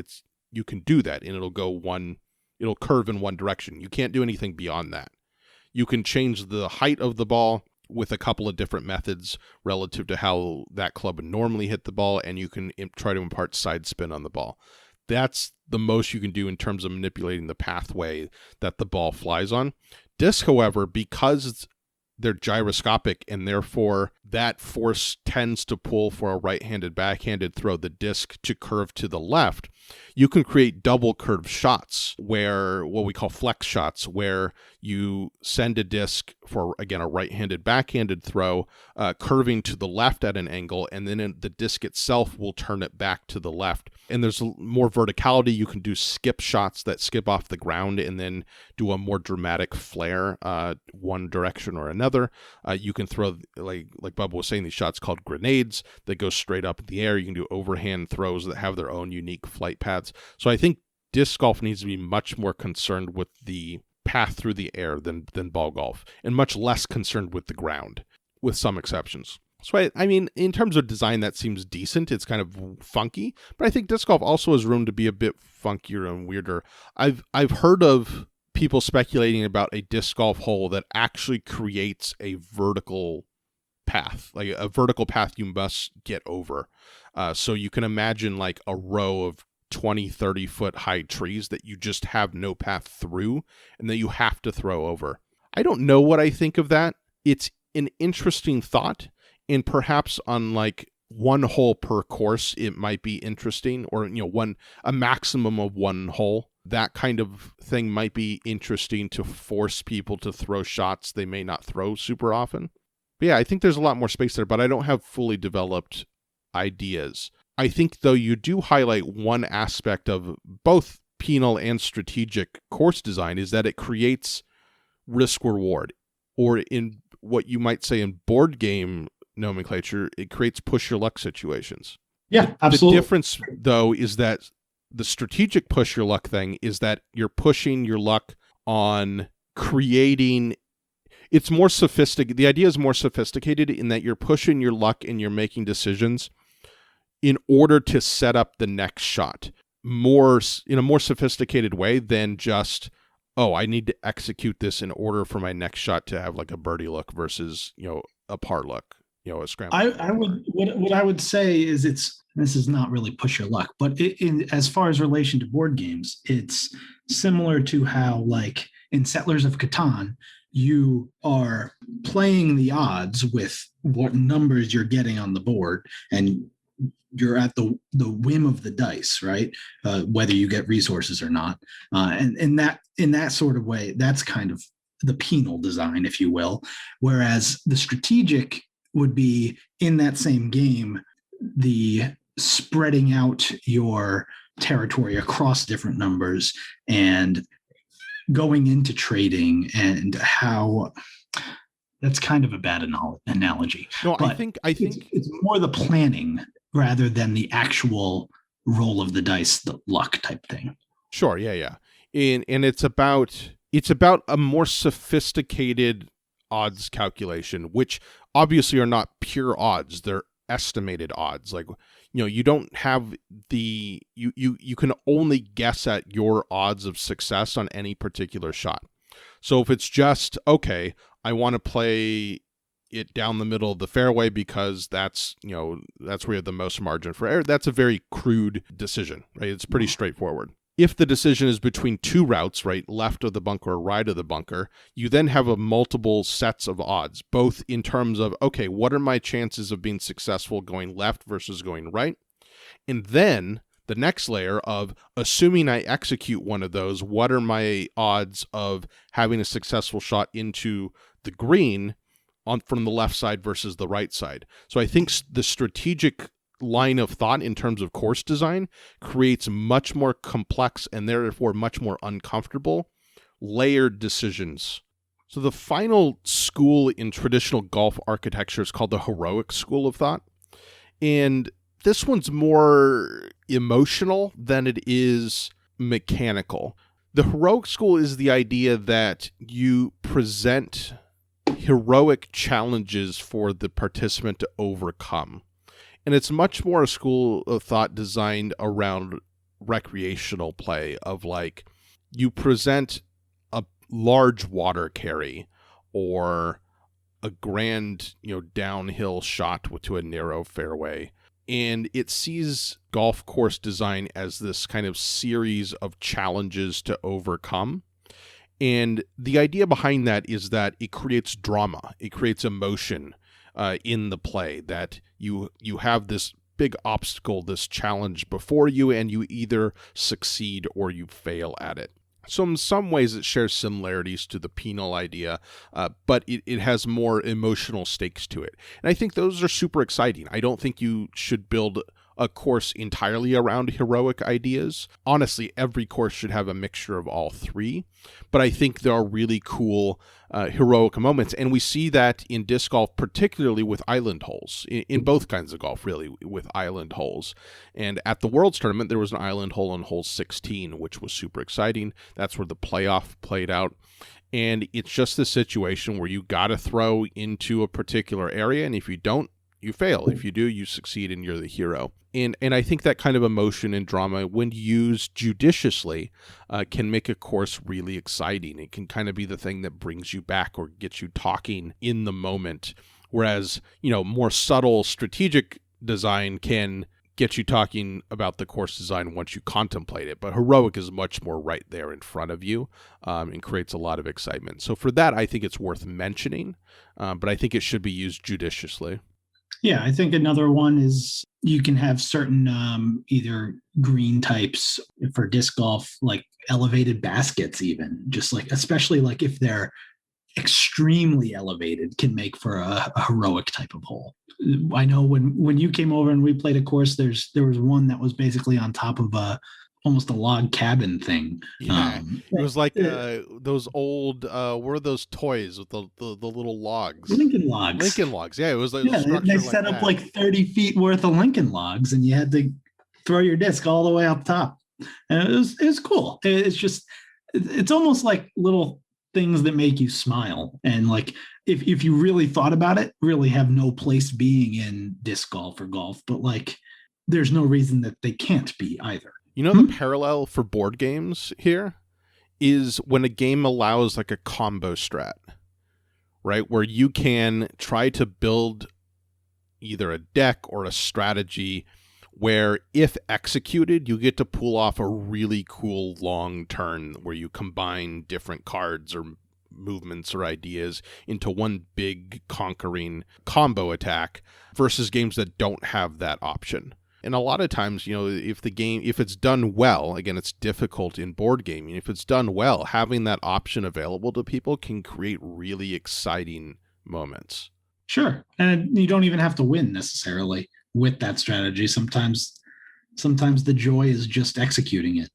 you can do that, and it'll curve in one direction. You can't do anything beyond that. You can change the height of the ball with a couple of different methods relative to how that club would normally hit the ball, and you can try to impart side spin on the ball. That's the most you can do in terms of manipulating the pathway that the ball flies on. Disc, however, because they're gyroscopic, and therefore that force tends to pull for a right-handed, backhanded throw the disc to curve to the left, you can create double curve shots, where what we call flex shots, where you send a disc for, again, a right-handed, backhanded throw, curving to the left at an angle, and then the disc itself will turn it back to the left. And there's more verticality. You can do skip shots that skip off the ground and then do a more dramatic flare one direction or another. You can throw, like Bubba was saying, these shots called grenades that go straight up in the air. You can do overhand throws that have their own unique flight paths. So I think disc golf needs to be much more concerned with the path through the air than ball golf, and much less concerned with the ground, with some exceptions. So I mean, in terms of design, that seems decent. It's kind of funky, but I think disc golf also has room to be a bit funkier and weirder. I've heard of people speculating about a disc golf hole that actually creates a vertical path, like a vertical path you must get over. So you can imagine like a row of 20, 30 foot high trees that you just have no path through and that you have to throw over. I don't know what I think of that. It's an interesting thought, and perhaps on like one hole per course, it might be interesting, or, a maximum of one hole. That kind of thing might be interesting to force people to throw shots they may not throw super often. But yeah, I think there's a lot more space there, but I don't have fully developed ideas. I think, though, you do highlight one aspect of both penal and strategic course design, is that it creates risk reward, or in what you might say in board game nomenclature, it creates push your luck situations. Yeah, absolutely. The difference, though, is that the strategic push your luck thing is that you're pushing your luck on creating. It's more sophisticated. The idea is more sophisticated in that you're pushing your luck and you're making decisions in order to set up the next shot in a more sophisticated way than just, oh, I need to execute this in order for my next shot to have like a birdie look versus, a par look, a scramble. What I would say is this is not really push your luck, but as far as relation to board games, it's similar to how, like, in Settlers of Catan, you are playing the odds with what numbers you're getting on the board, and you're at the whim of the dice, right? Whether you get resources or not. And in that sort of way, that's kind of the penal design, if you will. Whereas the strategic would be, in that same game, the spreading out your territory across different numbers and going into trading, and how that's kind of a bad analogy. No, but I think it's more the planning rather than the actual roll of the dice, the luck type thing. Sure, yeah. And it's about a more sophisticated odds calculation, which obviously are not pure odds, they're estimated odds. Like, you don't have you can only guess at your odds of success on any particular shot. So if it's just, okay, I want to play it down the middle of the fairway because that's where you have the most margin for error, that's a very crude decision, right? It's pretty straightforward. If the decision is between two routes, right, left of the bunker or right of the bunker, you then have multiple sets of odds, both in terms of, okay, what are my chances of being successful going left versus going right? And then the next layer of, assuming I execute one of those, what are my odds of having a successful shot into the green from the left side versus the right side? So I think the strategic line of thought in terms of course design creates much more complex and therefore much more uncomfortable layered decisions. So the final school in traditional golf architecture is called the heroic school of thought. And this one's more emotional than it is mechanical. The heroic school is the idea that you present heroic challenges for the participant to overcome. And it's much more a school of thought designed around recreational play of, like, you present a large water carry or a grand, downhill shot to a narrow fairway. And it sees golf course design as this kind of series of challenges to overcome. And the idea behind that is that it creates drama. It creates emotion in the play, that you have this big obstacle, this challenge before you, and you either succeed or you fail at it. So in some ways it shares similarities to the penal idea, but it has more emotional stakes to it. And I think those are super exciting. I don't think you should build a course entirely around heroic ideas. Honestly, every course should have a mixture of all three, but I think there are really cool heroic moments, and we see that in disc golf, particularly with island holes, in both kinds of golf, really, with island holes. And at the Worlds Tournament, there was an island hole on hole 16, which was super exciting. That's where the playoff played out. And it's just the situation where you got to throw into a particular area, and if you don't, you fail. If you do, you succeed and you're the hero. And I think that kind of emotion and drama, when used judiciously, can make a course really exciting. It can kind of be the thing that brings you back or gets you talking in the moment. Whereas, more subtle strategic design can get you talking about the course design once you contemplate it. But heroic is much more right there in front of you, and creates a lot of excitement. So for that, I think it's worth mentioning, but I think it should be used judiciously. Yeah, I think another one is you can have certain either green types for disc golf, like elevated baskets, even just like, especially like if they're extremely elevated, can make for a heroic type of hole. I know when you came over and we played a course, there was one that was basically on top of a almost a log cabin thing. Yeah, it was like Uh, those old what are those toys with the little logs? Lincoln Logs. Lincoln Logs. Yeah, it was like a Yeah, they structure like set up that. like 30 feet worth of Lincoln Logs, and you had to throw your disc all the way up top. And it was cool. It's just it's almost like little things that make you smile. And like if you really thought about it, really have no place being in disc golf or golf, but like there's no reason that they can't be either. You know, the parallel for board games here is when a game allows like a combo strat, right? Where you can try to build either a deck or a strategy where, if executed, you get to pull off a really cool long turn where you combine different cards or movements or ideas into one big conquering combo attack versus games that don't have that option. And a lot of times, you know, if it's done well, again, it's difficult in board gaming. If it's done well, having that option available to people can create really exciting moments. Sure. And you don't even have to win necessarily with that strategy. Sometimes the joy is just executing it,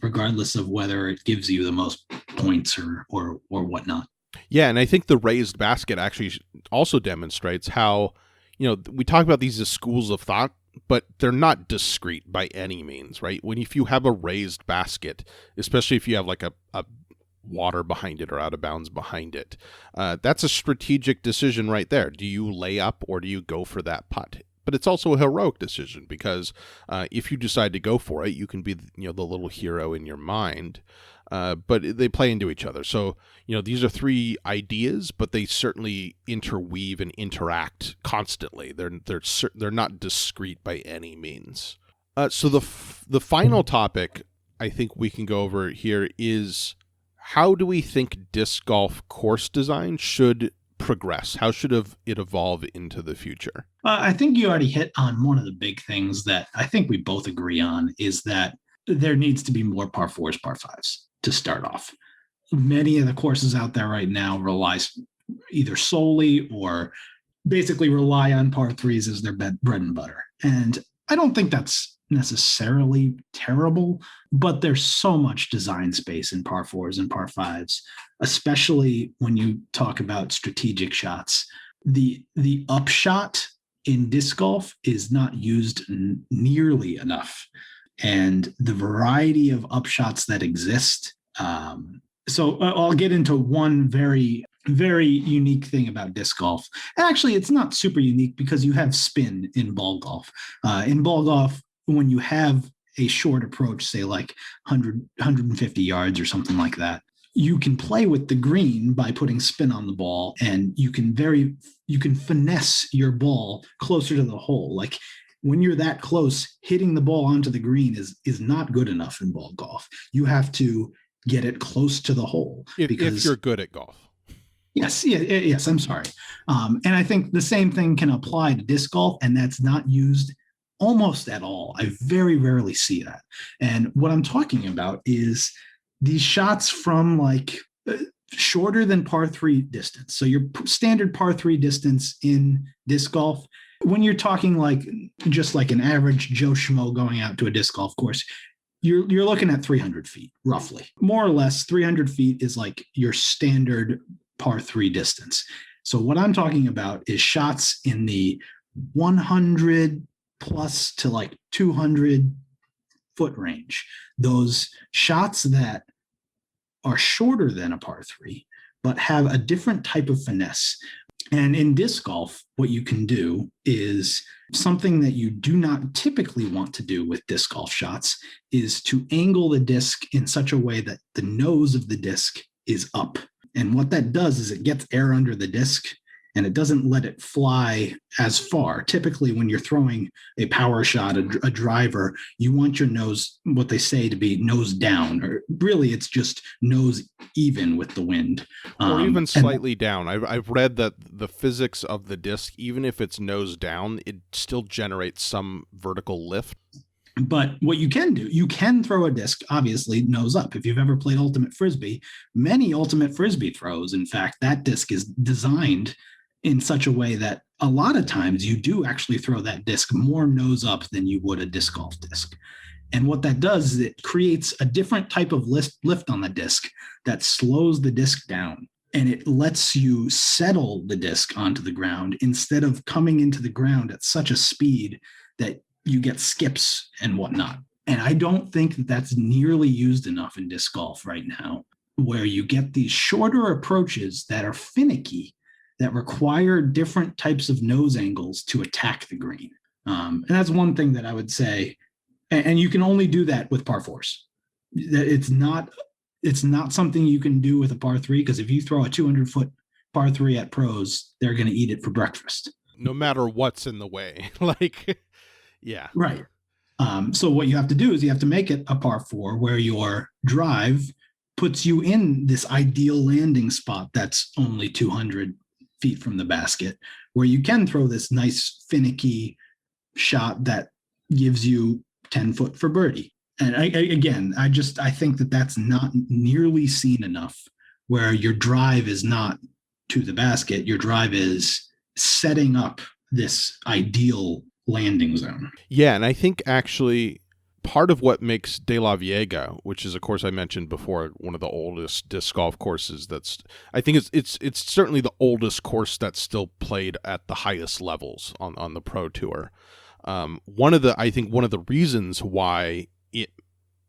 regardless of whether it gives you the most points or whatnot. Yeah, and I think the raised basket actually also demonstrates how, you know, we talk about these as schools of thought, but they're not discrete by any means, right? If you have a raised basket, especially if you have like a water behind it or out of bounds behind it, that's a strategic decision right there. Do you lay up or do you go for that putt? But it's also a heroic decision because if you decide to go for it, you can be, you know, the little hero in your mind. But they play into each other. So, you know, these are three ideas, but they certainly interweave and interact constantly. They're not discrete by any means. So the final topic I think we can go over here is, how do we think disc golf course design should progress? How should it evolve into the future? I think you already hit on one of the big things that I think we both agree on, is that there needs to be more par fours, par fives to start off. Many of the courses out there right now relies either solely or basically rely on par threes as their bread and butter. And I don't think that's necessarily terrible, but there's so much design space in par fours and par fives, especially when you talk about strategic shots. The upshot in disc golf is not used nearly enough, and the variety of upshots that exist. So I'll get into one very, very unique thing about disc golf. Actually, it's not super unique because you have spin in ball golf. In ball golf, when you have a short approach, say like 150 yards or something like that, you can play with the green by putting spin on the ball, and you can finesse your ball closer to the hole. Like when you're that close, hitting the ball onto the green is not good enough in ball golf. You have to get it close to the hole if you're good at golf. Yes, I'm sorry. And I think the same thing can apply to disc golf, and that's not used almost at all. I very rarely see that. And what I'm talking about is these shots from like shorter than par three distance. So your standard par three distance in disc golf, when you're talking like just like an average Joe Schmo going out to a disc golf course, you're looking at 300 feet, roughly. More or less, 300 feet is like your standard par three distance. So what I'm talking about is shots in the 100 plus to like 200 foot range. Those shots that are shorter than a par three, but have a different type of finesse. And in disc golf, what you can do is something that you do not typically want to do with disc golf shots is to angle the disc in such a way that the nose of the disc is up. And what that does is it gets air under the disc and it doesn't let it fly as far. Typically, when you're throwing a power shot, a driver, you want your nose, what they say, to be nose down, or really it's just nose even with the wind. Or even slightly down. I've read that the physics of the disc, even if it's nose down, it still generates some vertical lift. But what you can do, you can throw a disc, obviously, nose up. If you've ever played Ultimate Frisbee, many Ultimate Frisbee throws, in fact, that disc is designed in such a way that a lot of times you do actually throw that disc more nose up than you would a disc golf disc. And what that does is it creates a different type of lift on the disc that slows the disc down. And it lets you settle the disc onto the ground instead of coming into the ground at such a speed that you get skips and whatnot. And I don't think that that's nearly used enough in disc golf right now, where you get these shorter approaches that are finicky, that require different types of nose angles to attack the green. And that's one thing that I would say. And you can only do that with par fours. It's not something you can do with a par three, because if you throw a 200-foot par three at pros, they're going to eat it for breakfast. No matter what's in the way. Like, yeah. Right. So what you have to do is you have to make it a par four where your drive puts you in this ideal landing spot that's only 200 feet from the basket, where you can throw this nice finicky shot that gives you 10 foot for birdie. And I think that that's not nearly seen enough, where your drive is not to the basket. Your drive is setting up this ideal landing zone. Yeah, and I think actually part of what makes De La Viega, which is a course I mentioned before, one of the oldest disc golf courses, I think it's certainly the oldest course that's still played at the highest levels on the Pro Tour. One of the reasons why it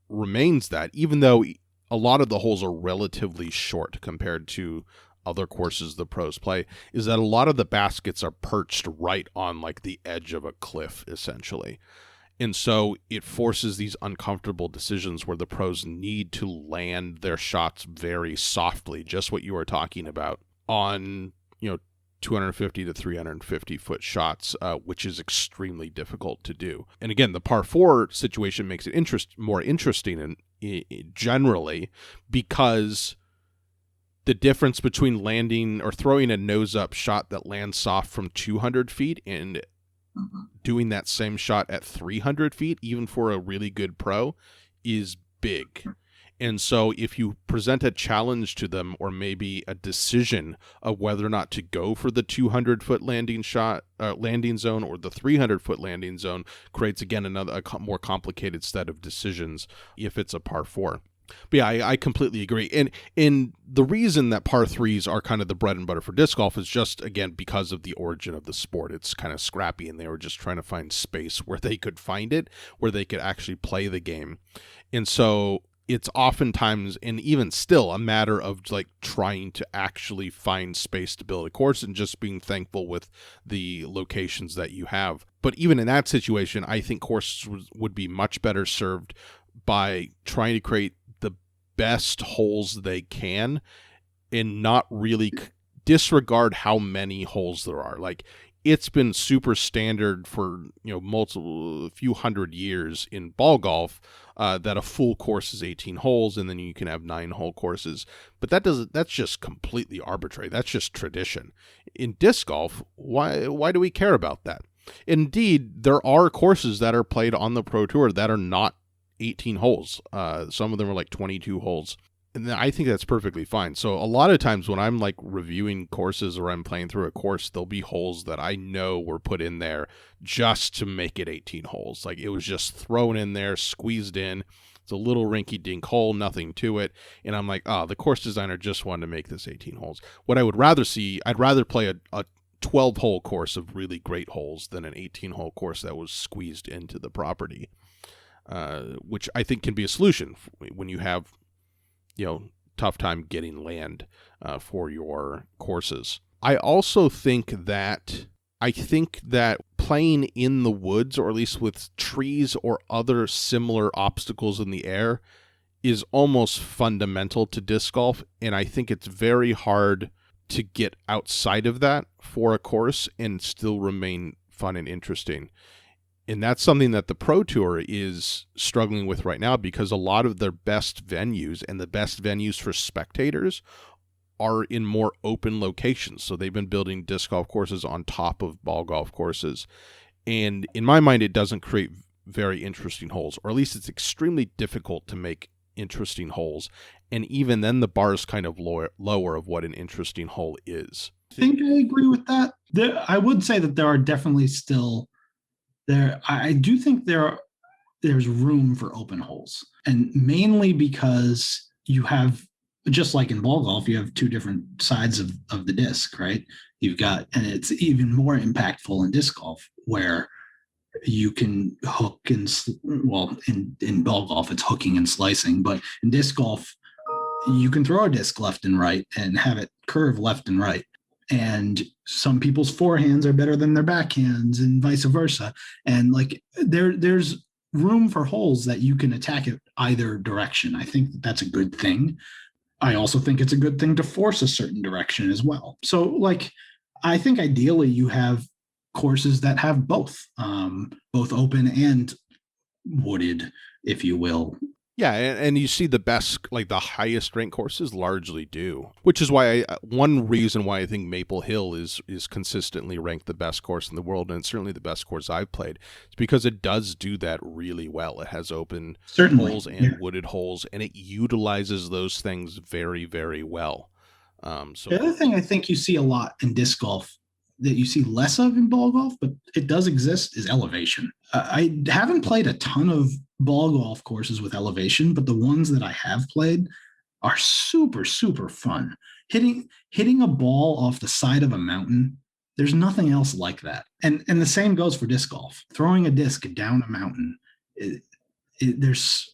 remains that, even though a lot of the holes are relatively short compared to other courses the pros play, is that a lot of the baskets are perched right on like the edge of a cliff, essentially. And so it forces these uncomfortable decisions where the pros need to land their shots very softly, just what you were talking about, on, 250 to 350 foot shots, which is extremely difficult to do. And again, the par 4 situation makes it more interesting generally, because the difference between landing or throwing a nose up shot that lands soft from 200 feet and doing that same shot at 300 feet, even for a really good pro, is big. And so if you present a challenge to them, or maybe a decision of whether or not to go for the 200-foot landing zone or the 300-foot landing zone, creates again a more complicated set of decisions if it's a par 4. But yeah, I completely agree. And the reason that par 3s are kind of the bread and butter for disc golf is just, again, because of the origin of the sport. It's kind of scrappy, and they were just trying to find space where they could find it, where they could actually play the game. And so it's oftentimes, and even still, a matter of like trying to actually find space to build a course and just being thankful with the locations that you have. But even in that situation, I think courses would be much better served by trying to create the best holes they can and not really disregard how many holes there are. Like, it's been super standard for a few hundred years in ball golf that a full course is 18 holes, and then you can have 9-hole courses. But that's just completely arbitrary. That's just tradition. In disc golf, why do we care about that? Indeed, there are courses that are played on the Pro Tour that are not 18 holes. Some of them are like 22 holes. And I think that's perfectly fine. So a lot of times when I'm like reviewing courses or I'm playing through a course, there'll be holes that I know were put in there just to make it 18 holes. Like, it was just thrown in there, squeezed in. It's a little rinky-dink hole, nothing to it. And I'm like, the course designer just wanted to make this 18 holes. What I would rather see, I'd rather play a 12-hole course of really great holes than an 18-hole course that was squeezed into the property, which I think can be a solution when you have tough time getting land for your courses. I also think that playing in the woods, or at least with trees or other similar obstacles in the air, is almost fundamental to disc golf. And I think it's very hard to get outside of that for a course and still remain fun and interesting. And that's something that the Pro Tour is struggling with right now, because a lot of their best venues and the best venues for spectators are in more open locations. So they've been building disc golf courses on top of ball golf courses. And in my mind, it doesn't create very interesting holes, or at least it's extremely difficult to make interesting holes. And even then, the bar is kind of lower of what an interesting hole is. I think I agree with that. I would say that there are definitely still... I do think there there's room for open holes. And mainly because you have, just like in ball golf, you have two different sides of the disc, right? You've got, and it's even more impactful in disc golf where you can hook and, well, in ball golf, it's hooking and slicing, but in disc golf, you can throw a disc left and right and have it curve left and right. And some people's forehands are better than their backhands and vice versa. And like there's room for holes that you can attack it either direction. I think that's a good thing. I also think it's a good thing to force a certain direction as well. So like, I think ideally you have courses that have both open and wooded, if you will. Yeah, and you see the best, like the highest ranked courses largely do, which is why one reason why I think Maple Hill is consistently ranked the best course in the world, and it's certainly the best course I've played. It's because it does do that really well. It has open holes and wooded holes, and it utilizes those things very, very well. So the other thing I think you see a lot in disc golf that you see less of in ball golf, but it does exist, is elevation. I haven't played a ton of ball golf courses with elevation, but the ones that I have played are super, super fun. Hitting a ball off the side of a mountain, there's nothing else like that. And the same goes for disc golf. Throwing a disc down a mountain, there's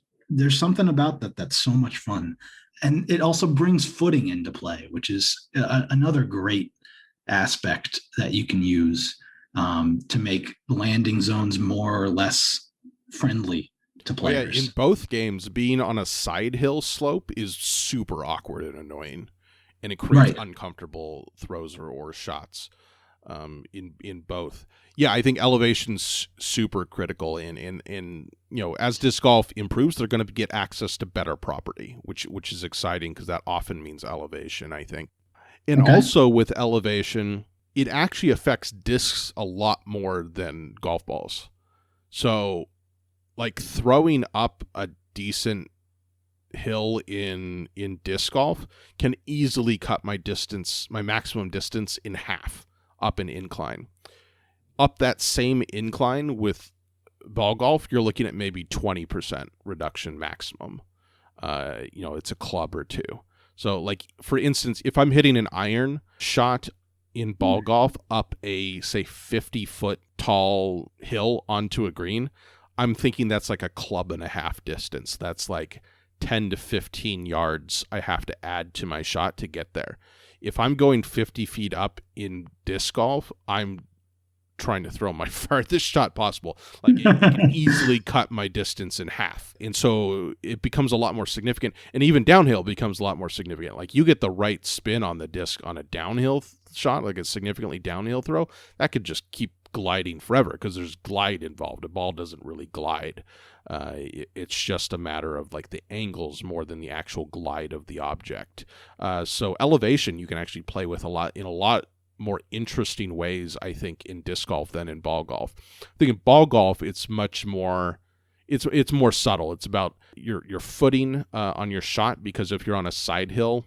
something about that that's so much fun. And it also brings footing into play, which is another great aspect that you can use to make landing zones more or less friendly to players. Yeah, in both games, being on a side hill slope is super awkward and annoying, and it creates uncomfortable throws or shots in both. Yeah, I think elevation's super critical in as disc golf improves, they're going to get access to better property, which is exciting because that often means elevation, I think. And also with elevation, it actually affects discs a lot more than golf balls. So like throwing up a decent hill in disc golf can easily cut my maximum distance in half up an incline. Up that same incline with ball golf, you're looking at maybe 20% reduction maximum. It's a club or two. So like, for instance, if I'm hitting an iron shot in ball golf up a, say, 50-foot tall hill onto a green, I'm thinking that's like a club and a half distance. That's like 10 to 15 yards I have to add to my shot to get there. If I'm going 50 feet up in disc golf, I'm trying to throw my farthest shot possible. Like it can easily cut my distance in half. And so it becomes a lot more significant. And even downhill becomes a lot more significant. Like you get the right spin on the disc on a downhill shot, like a significantly downhill throw, that could just keep gliding forever because there's glide involved. A ball doesn't really glide. It's just a matter of like the angles more than the actual glide of the object. So elevation you can actually play with in a lot more interesting ways, I think, in disc golf than in ball golf. I think in ball golf, it's much more, it's more subtle. It's about your footing on your shot, because if you're on a side hill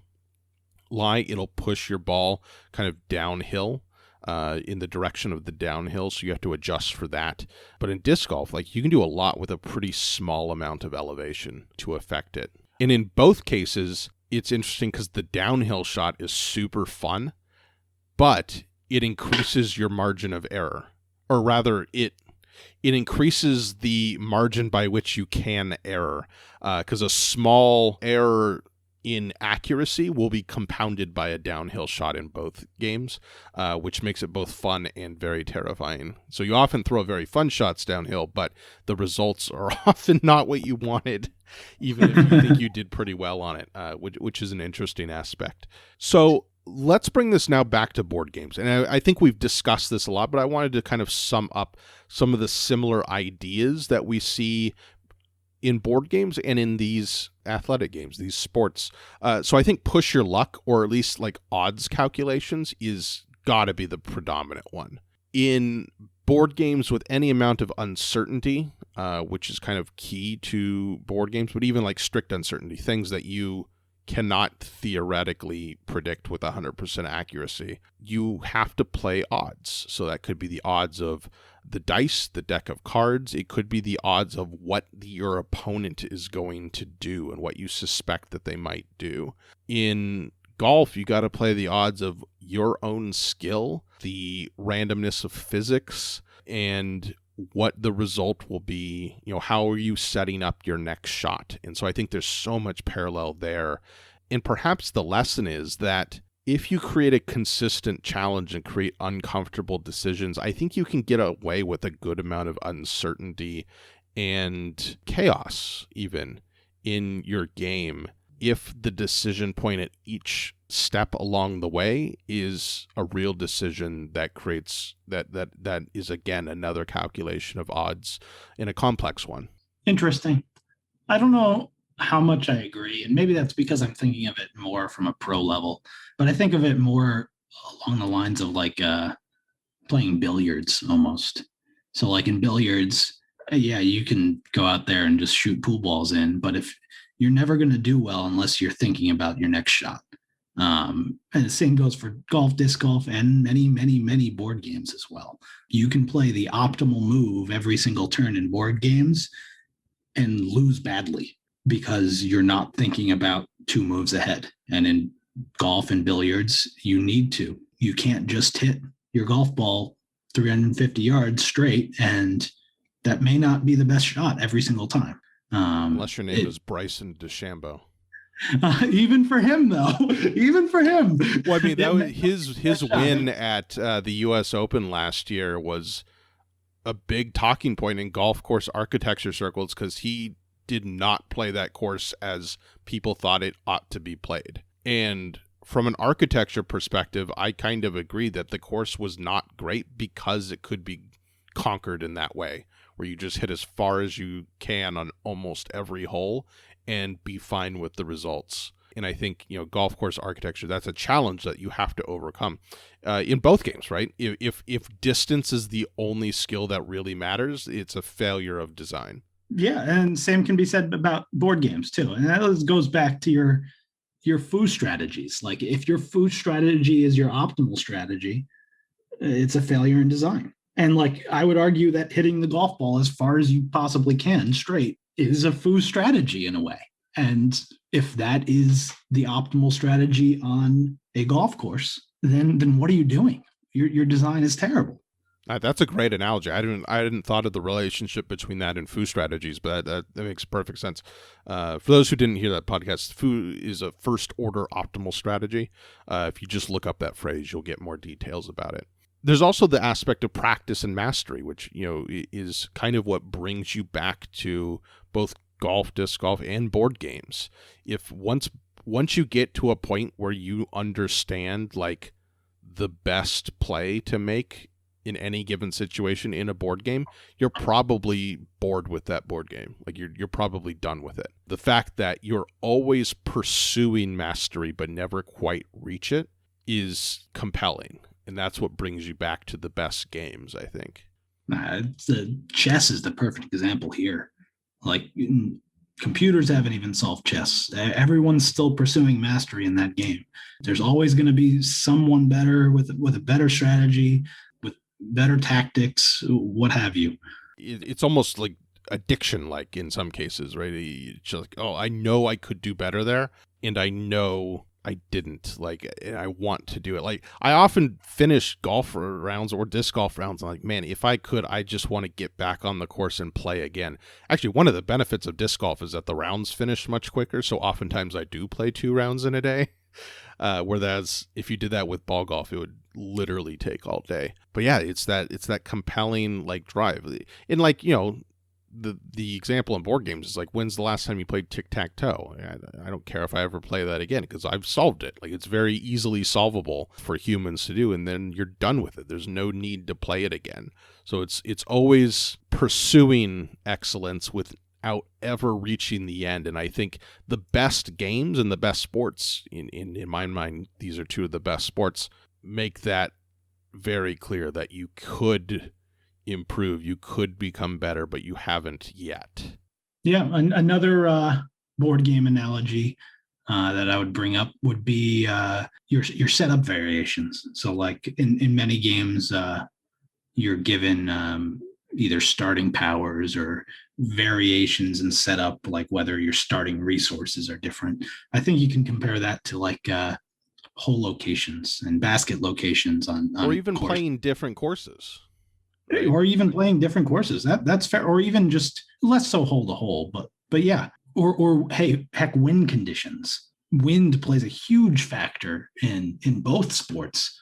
lie, it'll push your ball kind of downhill in the direction of the downhill, so you have to adjust for that. But in disc golf, like you can do a lot with a pretty small amount of elevation to affect it. And in both cases, it's interesting because the downhill shot is super fun, but it increases your margin of error, or rather it increases the margin by which you can error, because a small error in accuracy will be compounded by a downhill shot in both games, which makes it both fun and very terrifying. So you often throw very fun shots downhill, but the results are often not what you wanted, even if you think you did pretty well on it, which is an interesting aspect. So let's bring this now back to board games. And I think we've discussed this a lot, but I wanted to kind of sum up some of the similar ideas that we see in board games and in these athletic games, these sports. So I think push your luck, or at least like odds calculations, is gotta be the predominant one. In board games with any amount of uncertainty, which is kind of key to board games, but even like strict uncertainty, things that you cannot theoretically predict with 100% accuracy, you have to play odds. So that could be the odds of the dice, the deck of cards. It could be the odds of what your opponent is going to do and what you suspect that they might do. In golf, you got to play the odds of your own skill, the randomness of physics, and what the result will be. How are you setting up your next shot? And so I think there's so much parallel there. And perhaps the lesson is that if you create a consistent challenge and create uncomfortable decisions, I think you can get away with a good amount of uncertainty and chaos even in your game if the decision point at each step along the way is a real decision that creates that is, again, another calculation of odds in a complex one. Interesting. I don't know how much I agree, and maybe that's because I'm thinking of it more from a pro level, but I think of it more along the lines of like playing billiards almost. So like in billiards, yeah, you can go out there and just shoot pool balls in, but if you're never going to do well unless you're thinking about your next shot. And the same goes for golf, disc golf, and many, many, many board games as well. You can play the optimal move every single turn in board games and lose badly because you're not thinking about 2 moves ahead. And in golf and billiards, you need to. You can't just hit your golf ball 350 yards straight, and that may not be the best shot every single time. Unless your name is Bryson DeChambeau. Even for him, though. Even for him. Well, I mean, that was his win at the U.S. Open last year was a big talking point in golf course architecture circles because he did not play that course as people thought it ought to be played. And from an architecture perspective, I kind of agree that the course was not great because it could be conquered in that way, where you just hit as far as you can on almost every hole and be fine with the results. And I think, golf course architecture, that's a challenge that you have to overcome in both games, right? If distance is the only skill that really matters, it's a failure of design. Yeah, and same can be said about board games too. And that goes back to your foo strategies. Like if your foo strategy is your optimal strategy, it's a failure in design. And like I would argue that hitting the golf ball as far as you possibly can straight is a foo strategy in a way. And if that is the optimal strategy on a golf course, then what are you doing? Your design is terrible. That's a great analogy. I didn't thought of the relationship between that and foo strategies, but that makes perfect sense. For those who didn't hear that podcast, foo is a first order optimal strategy. If you just look up that phrase, you'll get more details about it. There's also the aspect of practice and mastery, which is kind of what brings you back to both golf, disc golf, and board games. If once you get to a point where you understand like the best play to make in any given situation in a board game, you're probably bored with that board game. Like you're probably done with it. The fact that you're always pursuing mastery but never quite reach it is compelling. And that's what brings you back to the best games, I think. The chess is the perfect example here. Like computers haven't even solved chess. Everyone's still pursuing mastery in that game. There's always going to be someone better with a better strategy, with better tactics, what have you. It's almost like addiction, like in some cases, right? It's just like, oh, I know I could do better there, and I know I didn't, and I want to do it. Like I often finish golf rounds or disc golf rounds. I'm like, man, if I could, I just want to get back on the course and play again. Actually, one of the benefits of disc golf is that the rounds finish much quicker. So oftentimes I do play 2 rounds in a day. Whereas if you did that with ball golf, it would literally take all day. But yeah, it's that compelling like drive. And like, the example in board games is like, when's the last time you played tic-tac-toe? I don't care if I ever play that again because I've solved it. Like it's very easily solvable for humans to do, and then you're done with it. There's no need to play it again. So it's always pursuing excellence without ever reaching the end. And I think the best games and the best sports, in my mind, these are 2 of the best sports, make that very clear that you could improve, you could become better, but you haven't yet. Yeah, another board game analogy that I would bring up would be your setup variations. So like in many games, you're given either starting powers or variations in setup, like whether your starting resources are different. I think you can compare that to like hole locations and basket locations Or on even course, playing different courses, right? or even playing different courses. That's fair, or even just less so hole to hole, but yeah, or hey, heck, wind conditions. Wind plays a huge factor in both sports.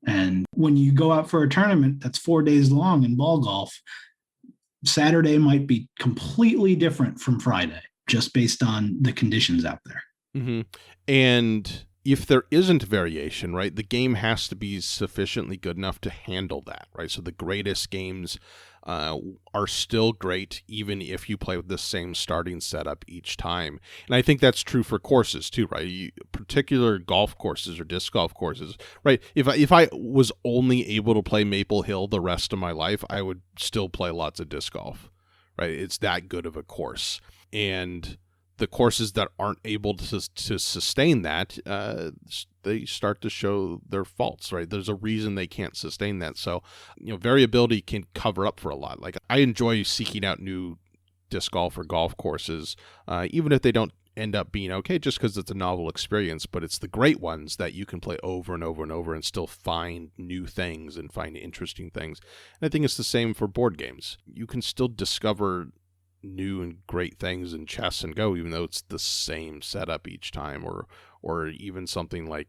And when you go out for a tournament that's 4 days long in ball golf, Saturday might be completely different from Friday just based on the conditions out there. Mm-hmm. And if there isn't variation, right, the game has to be sufficiently good enough to handle that, right? So the greatest games are still great, even if you play with the same starting setup each time. And I think that's true for courses too, right? Particular golf courses or disc golf courses, right? If I was only able to play Maple Hill the rest of my life, I would still play lots of disc golf, right? It's that good of a course. And the courses that aren't able to sustain that, they start to show their faults, right? There's a reason they can't sustain that. So, variability can cover up for a lot. Like, I enjoy seeking out new disc golf or golf courses, even if they don't end up being okay, just because it's a novel experience. But it's the great ones that you can play over and over and over and still find new things and find interesting things. And I think it's the same for board games. You can still discover new and great things in chess and Go, even though it's the same setup each time, or even something like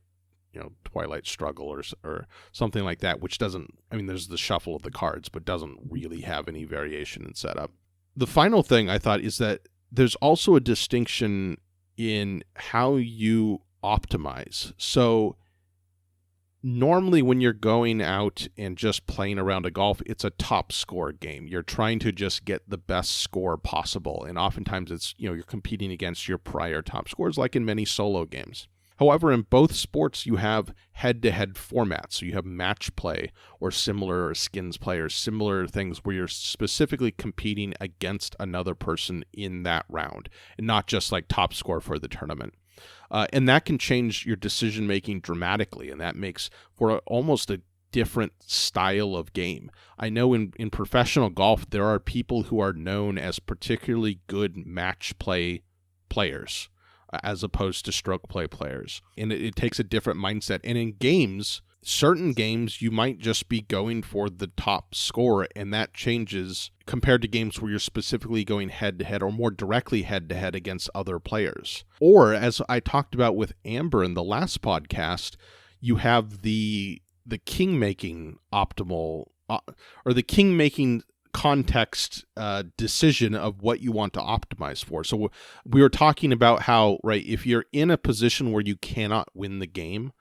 Twilight Struggle or something like that, which doesn't, I mean, there's the shuffle of the cards, but doesn't really have any variation in setup. The final thing I thought is that there's also a distinction in how you optimize. So normally when you're going out and just playing around a golf, it's a top score game. You're trying to just get the best score possible. And oftentimes it's, you're competing against your prior top scores, like in many solo games. However, in both sports, you have head-to-head formats. So you have match play or similar, or skins play or similar things where you're specifically competing against another person in that round, and not just like top score for the tournament. And that can change your decision-making dramatically, and that makes for almost a different style of game. I know in professional golf, there are people who are known as particularly good match play players as opposed to stroke play players. And it takes a different mindset. And in games, certain games, you might just be going for the top score, and that changes compared to games where you're specifically going head-to-head or more directly head-to-head against other players. Or, as I talked about with Amber in the last podcast, you have the king-making optimal, or the king-making context decision of what you want to optimize for. So we were talking about how, right, if you're in a position where you cannot win the game,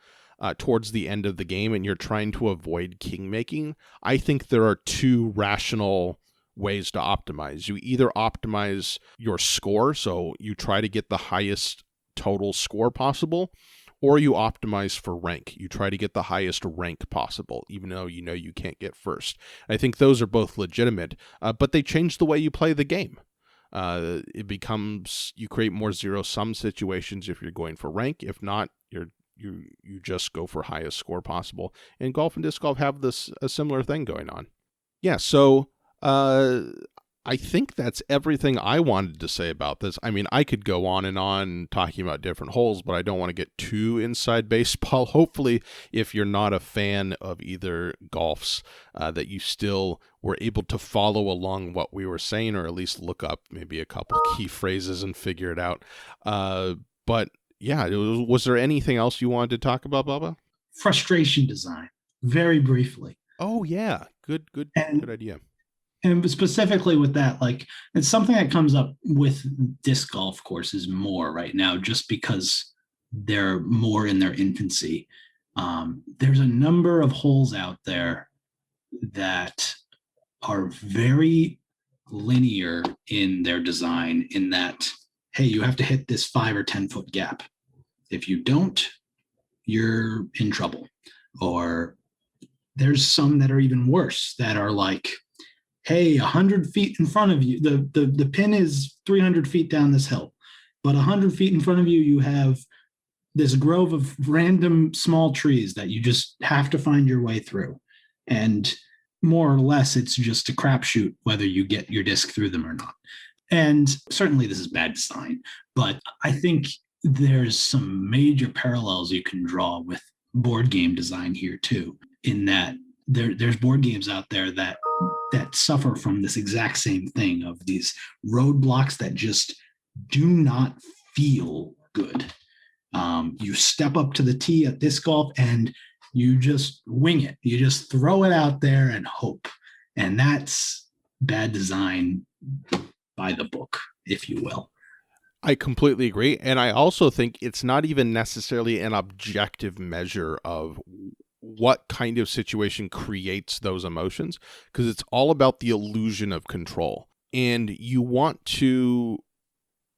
towards the end of the game, and you're trying to avoid king making, I think there are two rational ways to optimize. You either optimize your score, so you try to get the highest total score possible, or you optimize for rank. You try to get the highest rank possible, even though you can't get first. I think those are both legitimate, but they change the way you play the game. It becomes, you create more zero-sum situations if you're going for rank. If not, you just go for highest score possible. And golf and disc golf have a similar thing going on. Yeah, so I think that's everything I wanted to say about this. I mean, I could go on and on talking about different holes, but I don't want to get too inside baseball. Hopefully, if you're not a fan of either golfs, that you still were able to follow along what we were saying, or at least look up maybe a couple key phrases and figure it out. But yeah, was there anything else you wanted to talk about, Bubba? Frustration design, very briefly. Oh yeah, good idea. And specifically with that, like, it's something that comes up with disc golf courses more right now, just because they're more in their infancy. There's a number of holes out there that are very linear in their design, in that, hey, you have to hit this 5 or 10 foot gap. If you don't, you're in trouble. Or there's some that are even worse, that are like, hey, 100 feet in front of you, the pin is 300 feet down this hill, but 100 feet in front of you, you have this grove of random small trees that you just have to find your way through. And more or less it's just a crapshoot whether you get your disc through them or not. And certainly this is bad design, but I think there's some major parallels you can draw with board game design here too, in that there's board games out there that suffer from this exact same thing of these roadblocks that just do not feel good. You step up to the tee at disc golf and you just wing it. You just throw it out there and hope. And that's bad design by the book, if you will. I completely agree. And I also think it's not even necessarily an objective measure of what kind of situation creates those emotions, because it's all about the illusion of control. And you want to,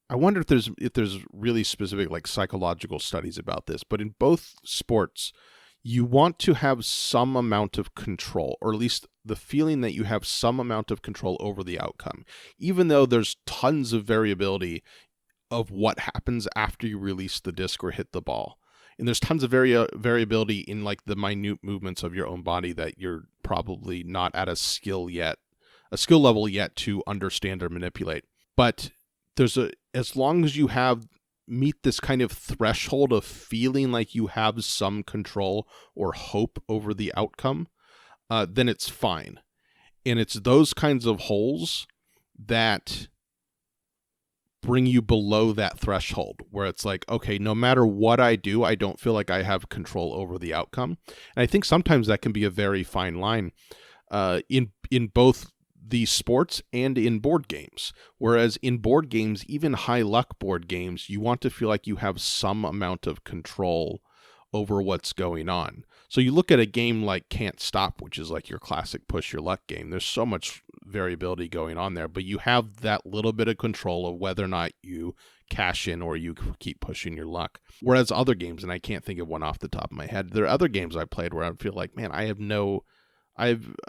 I wonder if there's really specific like psychological studies about this, but in both sports, you want to have some amount of control, or at least the feeling that you have some amount of control over the outcome, even though there's tons of variability of what happens after you release the disc or hit the ball. And there's tons of variability in like the minute movements of your own body that you're probably not at a skill level yet to understand or manipulate. But as long as you meet this kind of threshold of feeling like you have some control or hope over the outcome, then it's fine. And it's those kinds of holes that bring you below that threshold where it's like, okay, no matter what I do, I don't feel like I have control over the outcome. And I think sometimes that can be a very fine line in both the sports and in board games. Whereas in board games, even high luck board games, you want to feel like you have some amount of control over what's going on. So you look at a game like Can't Stop, which is like your classic push your luck game. There's so much variability going on there, but you have that little bit of control of whether or not you cash in or you keep pushing your luck. Whereas other games, and I can't think of one off the top of my head, there are other games I played where I feel like, man, I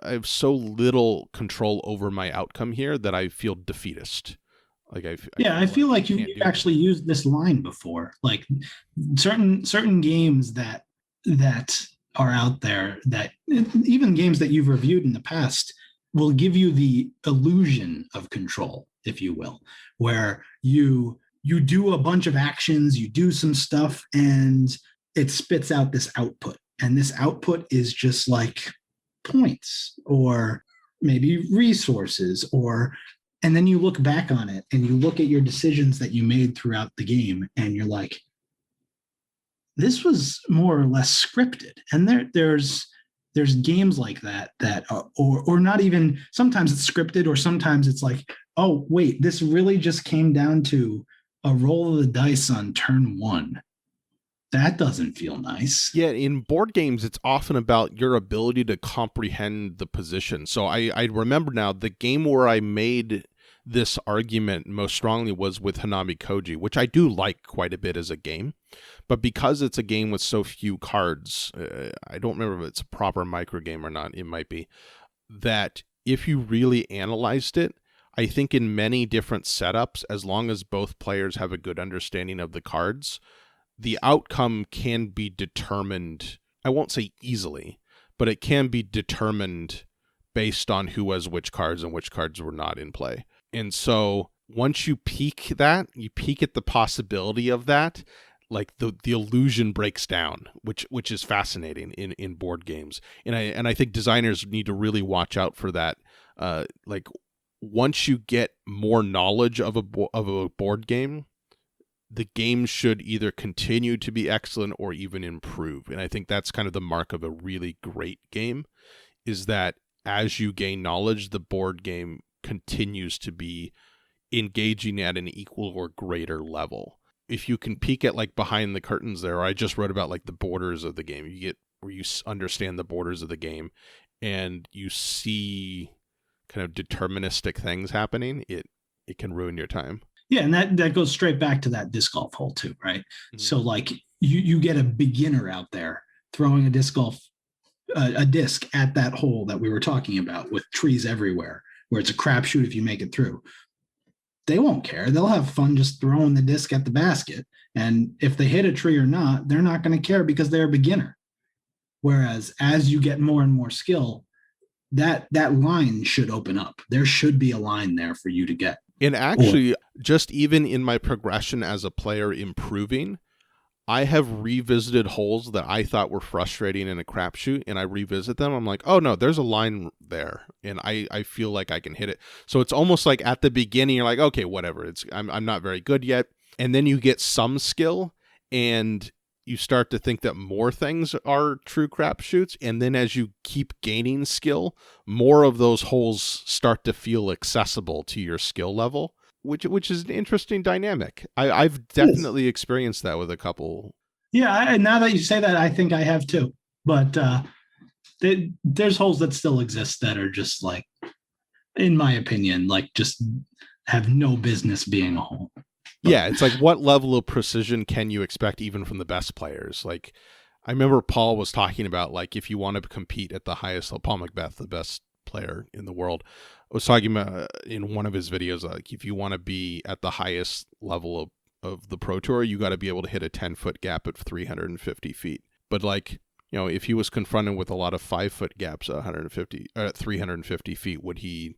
have so little control over my outcome here that I feel defeatist. Like I feel like you've actually used this line before. Like certain games that are out there, that even games that you've reviewed in the past, will give you the illusion of control, if you will, where you do a bunch of actions, you do some stuff, and it spits out this output. And this output is just like points or maybe resources, and then you look back on it and you look at your decisions that you made throughout the game and you're like, this was more or less scripted. And there's games like that or not even, sometimes it's scripted, or sometimes it's like, oh wait, this really just came down to a roll of the dice on turn one. That doesn't feel nice. Yeah, in board games, it's often about your ability to comprehend the position. So I remember now the game where I made this argument most strongly was with Hanami Koji, which I do like quite a bit as a game. But because it's a game with so few cards, I don't remember if it's a proper micro game or not, it might be, that if you really analyzed it, I think in many different setups, as long as both players have a good understanding of the cards, the outcome can be determined, I won't say easily, but it can be determined based on who has which cards and which cards were not in play. And so once you peek at the possibility of that, like the illusion breaks down, which is fascinating in board games. And I think designers need to really watch out for that. Like once you get more knowledge of a board game, the game should either continue to be excellent or even improve. And I think that's kind of the mark of a really great game, is that as you gain knowledge, the board game continues to be engaging at an equal or greater level. If you can peek at like behind the curtains there, or I just wrote about like the borders of the game, you get where you understand the borders of the game and you see kind of deterministic things happening, it can ruin your time. Yeah, and that goes straight back to that disc golf hole too, right? Mm-hmm. So like you get a beginner out there throwing a disc at that hole that we were talking about with trees everywhere, where it's a crapshoot if you make it through. They won't care. They'll have fun just throwing the disc at the basket. And if they hit a tree or not, they're not going to care because they're a beginner. Whereas as you get more and more skill, that line should open up. There should be a line there for you to get. And actually, just even in my progression as a player improving, I have revisited holes that I thought were frustrating in a crapshoot, and I revisit them. I'm like, oh no, there's a line there, and I feel like I can hit it. So it's almost like at the beginning, you're like, okay, whatever. I'm not very good yet, and then you get some skill, and you start to think that more things are true crapshoots, and then as you keep gaining skill, more of those holes start to feel accessible to your skill level. Which is an interesting dynamic. I've definitely experienced that with a couple. Yeah, now that you say that, I think I have too. But there's holes that still exist that are just like, in my opinion, like just have no business being a hole. But, yeah, it's like, what level of precision can you expect even from the best players? Like, I remember Paul was talking about, like, if you want to compete at the highest level, Paul McBeth, the best player in the world, was talking about in one of his videos, like, if you want to be at the highest level of the Pro Tour, you got to be able to hit a 10-foot gap at 350 feet. But like, you know, if he was confronted with a lot of 5-foot gaps at 350 feet, would he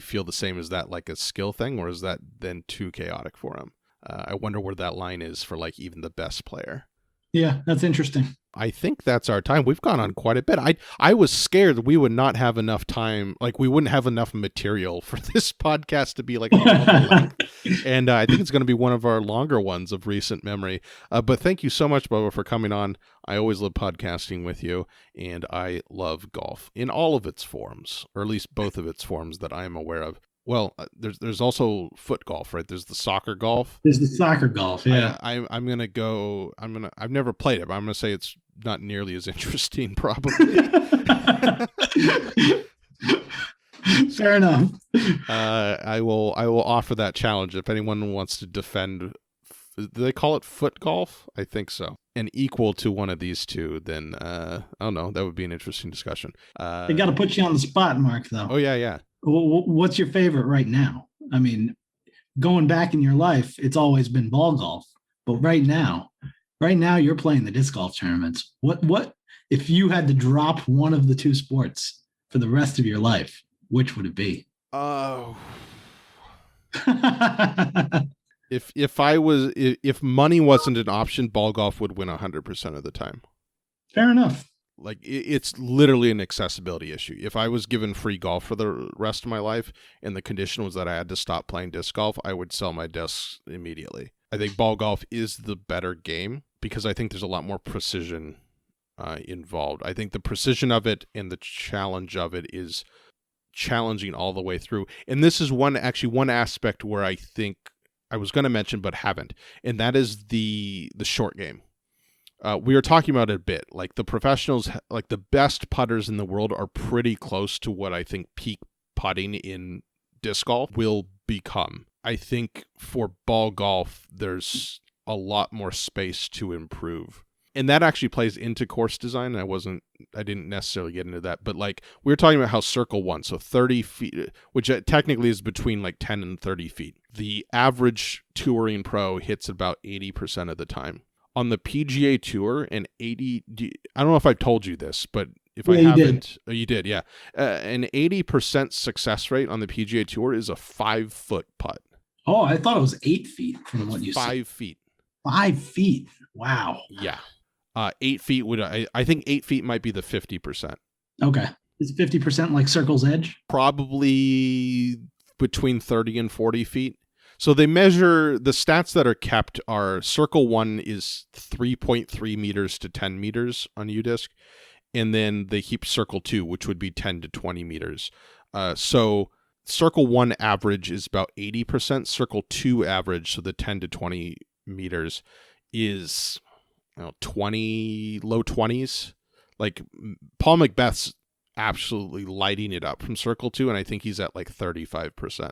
feel the same? As that like a skill thing, or is that then too chaotic for him? I wonder where that line is for like even the best player. Yeah, that's interesting. I think that's our time. We've gone on quite a bit. I was scared that we would not have enough time, like we wouldn't have enough material for this podcast to be like a normal length. And I think it's going to be one of our longer ones of recent memory. But thank you so much, Bubba, for coming on. I always love podcasting with you, and I love golf in all of its forms, or at least both of its forms that I am aware of. Well, there's also foot golf, right? There's the soccer golf. There's the soccer golf, yeah. I'm gonna go. I've never played it, but I'm gonna say it's not nearly as interesting, probably. Fair enough. I will offer that challenge if anyone wants to defend. Do they call it foot golf? I think so. And equal to one of these two, then I don't know. That would be an interesting discussion. They got to put you on the spot, Mark. Though. Oh yeah. What's your favorite right now? I mean, going back in your life, it's always been ball golf. But right now you're playing the disc golf tournaments. What if you had to drop one of the two sports for the rest of your life? Which would it be? Oh. If money wasn't an option, ball golf would win 100% of the time. Fair enough. Like, it's literally an accessibility issue. If I was given free golf for the rest of my life and the condition was that I had to stop playing disc golf, I would sell my discs immediately. I think ball golf is the better game because I think there's a lot more precision involved. I think the precision of it and the challenge of it is challenging all the way through. And this is one aspect where I think I was going to mention but haven't, and that is the short game. We were talking about it a bit. Like the professionals, like the best putters in the world are pretty close to what I think peak putting in disc golf will become. I think for ball golf, there's a lot more space to improve. And that actually plays into course design. I didn't necessarily get into that, but like we were talking about how circle one, so 30 feet, which technically is between like 10 and 30 feet. The average touring pro hits about 80% of the time. On the PGA Tour, I don't know if I told you this, but if I haven't, you did, yeah. An 80% success rate on the PGA Tour is a 5-foot putt. Oh, I thought it was 8 feet from what you said. 5 feet. 5 feet. Wow. Yeah. 8 feet would, I think 8 feet might be the 50%. Okay. Is 50% like circle's edge? Probably between 30 and 40 feet. So they measure, the stats that are kept are circle one is 3.3 meters to 10 meters on UDisc. And then they keep circle two, which would be 10 to 20 meters. So circle one average is about 80%. Circle two average, so the 10 to 20 meters, is 20, low 20s. Like Paul McBeth's absolutely lighting it up from circle two, and I think he's at like 35%.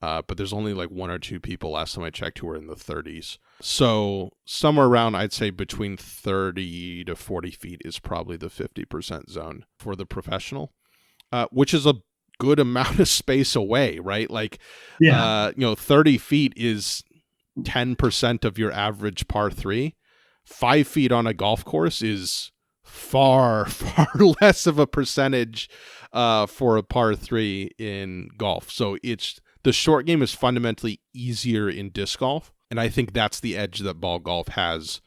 But there's only like one or two people last time I checked who were in the 30s. So somewhere around, I'd say between 30 to 40 feet is probably the 50% zone for the professional, which is a good amount of space away, right? Like, 30 feet is 10% of your average par 3. 5 feet on a golf course is far less of a percentage for a par 3 in golf. So the short game is fundamentally easier in disc golf, and I think that's the edge that ball golf has.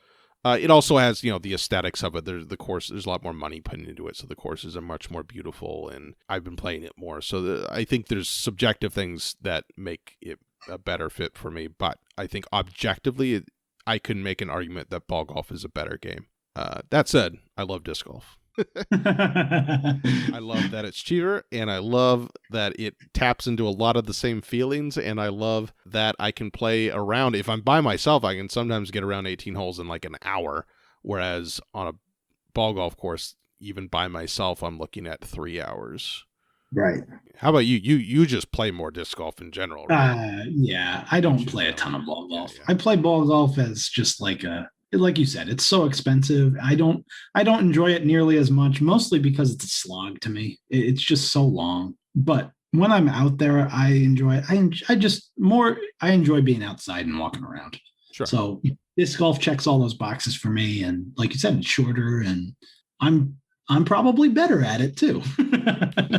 It also has, the aesthetics of it. There's a lot more money put into it, so the courses are much more beautiful, and I've been playing it more. So I think there's subjective things that make it a better fit for me, but I think objectively, I can make an argument that ball golf is a better game. That said, I love disc golf. I love that it's cheaper, and I love that it taps into a lot of the same feelings, and I love that I can play around. If I'm by myself, I can sometimes get around 18 holes in like an hour, whereas on a ball golf course, even by myself, I'm looking at 3 hours. Right. How about you? You just play more disc golf in general, right? Yeah, I don't play a ton of ball golf. Yeah. I play ball golf as just like you said, it's so expensive. I don't enjoy it nearly as much, mostly because it's a slog to me. It's just so long. But when I'm out there, I enjoy being outside and walking around. Sure. So disc golf checks all those boxes for me. And like you said, it's shorter, and I'm probably better at it too.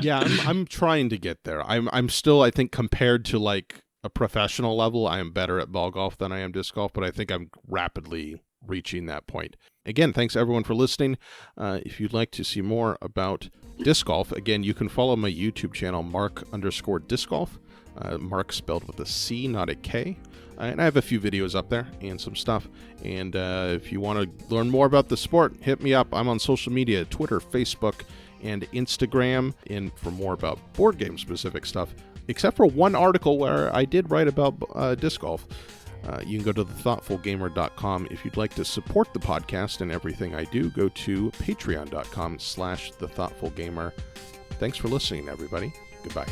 Yeah, I'm trying to get there. I'm still, I think, compared to like a professional level, I am better at ball golf than I am disc golf, but I think I'm rapidly reaching that point. Again, thanks everyone for listening. If you'd like to see more about disc golf, again, you can follow my YouTube channel, Mark_disc golf. Mark spelled with a C, not a K. And I have a few videos up there and some stuff. And if you want to learn more about the sport, hit me up. I'm on social media, Twitter, Facebook, and Instagram. And for more about board game specific stuff, except for one article where I did write about disc golf, you can go to thethoughtfulgamer.com. If you'd like to support the podcast and everything I do, go to patreon.com/thethoughtfulgamer. Thanks for listening, everybody. Goodbye.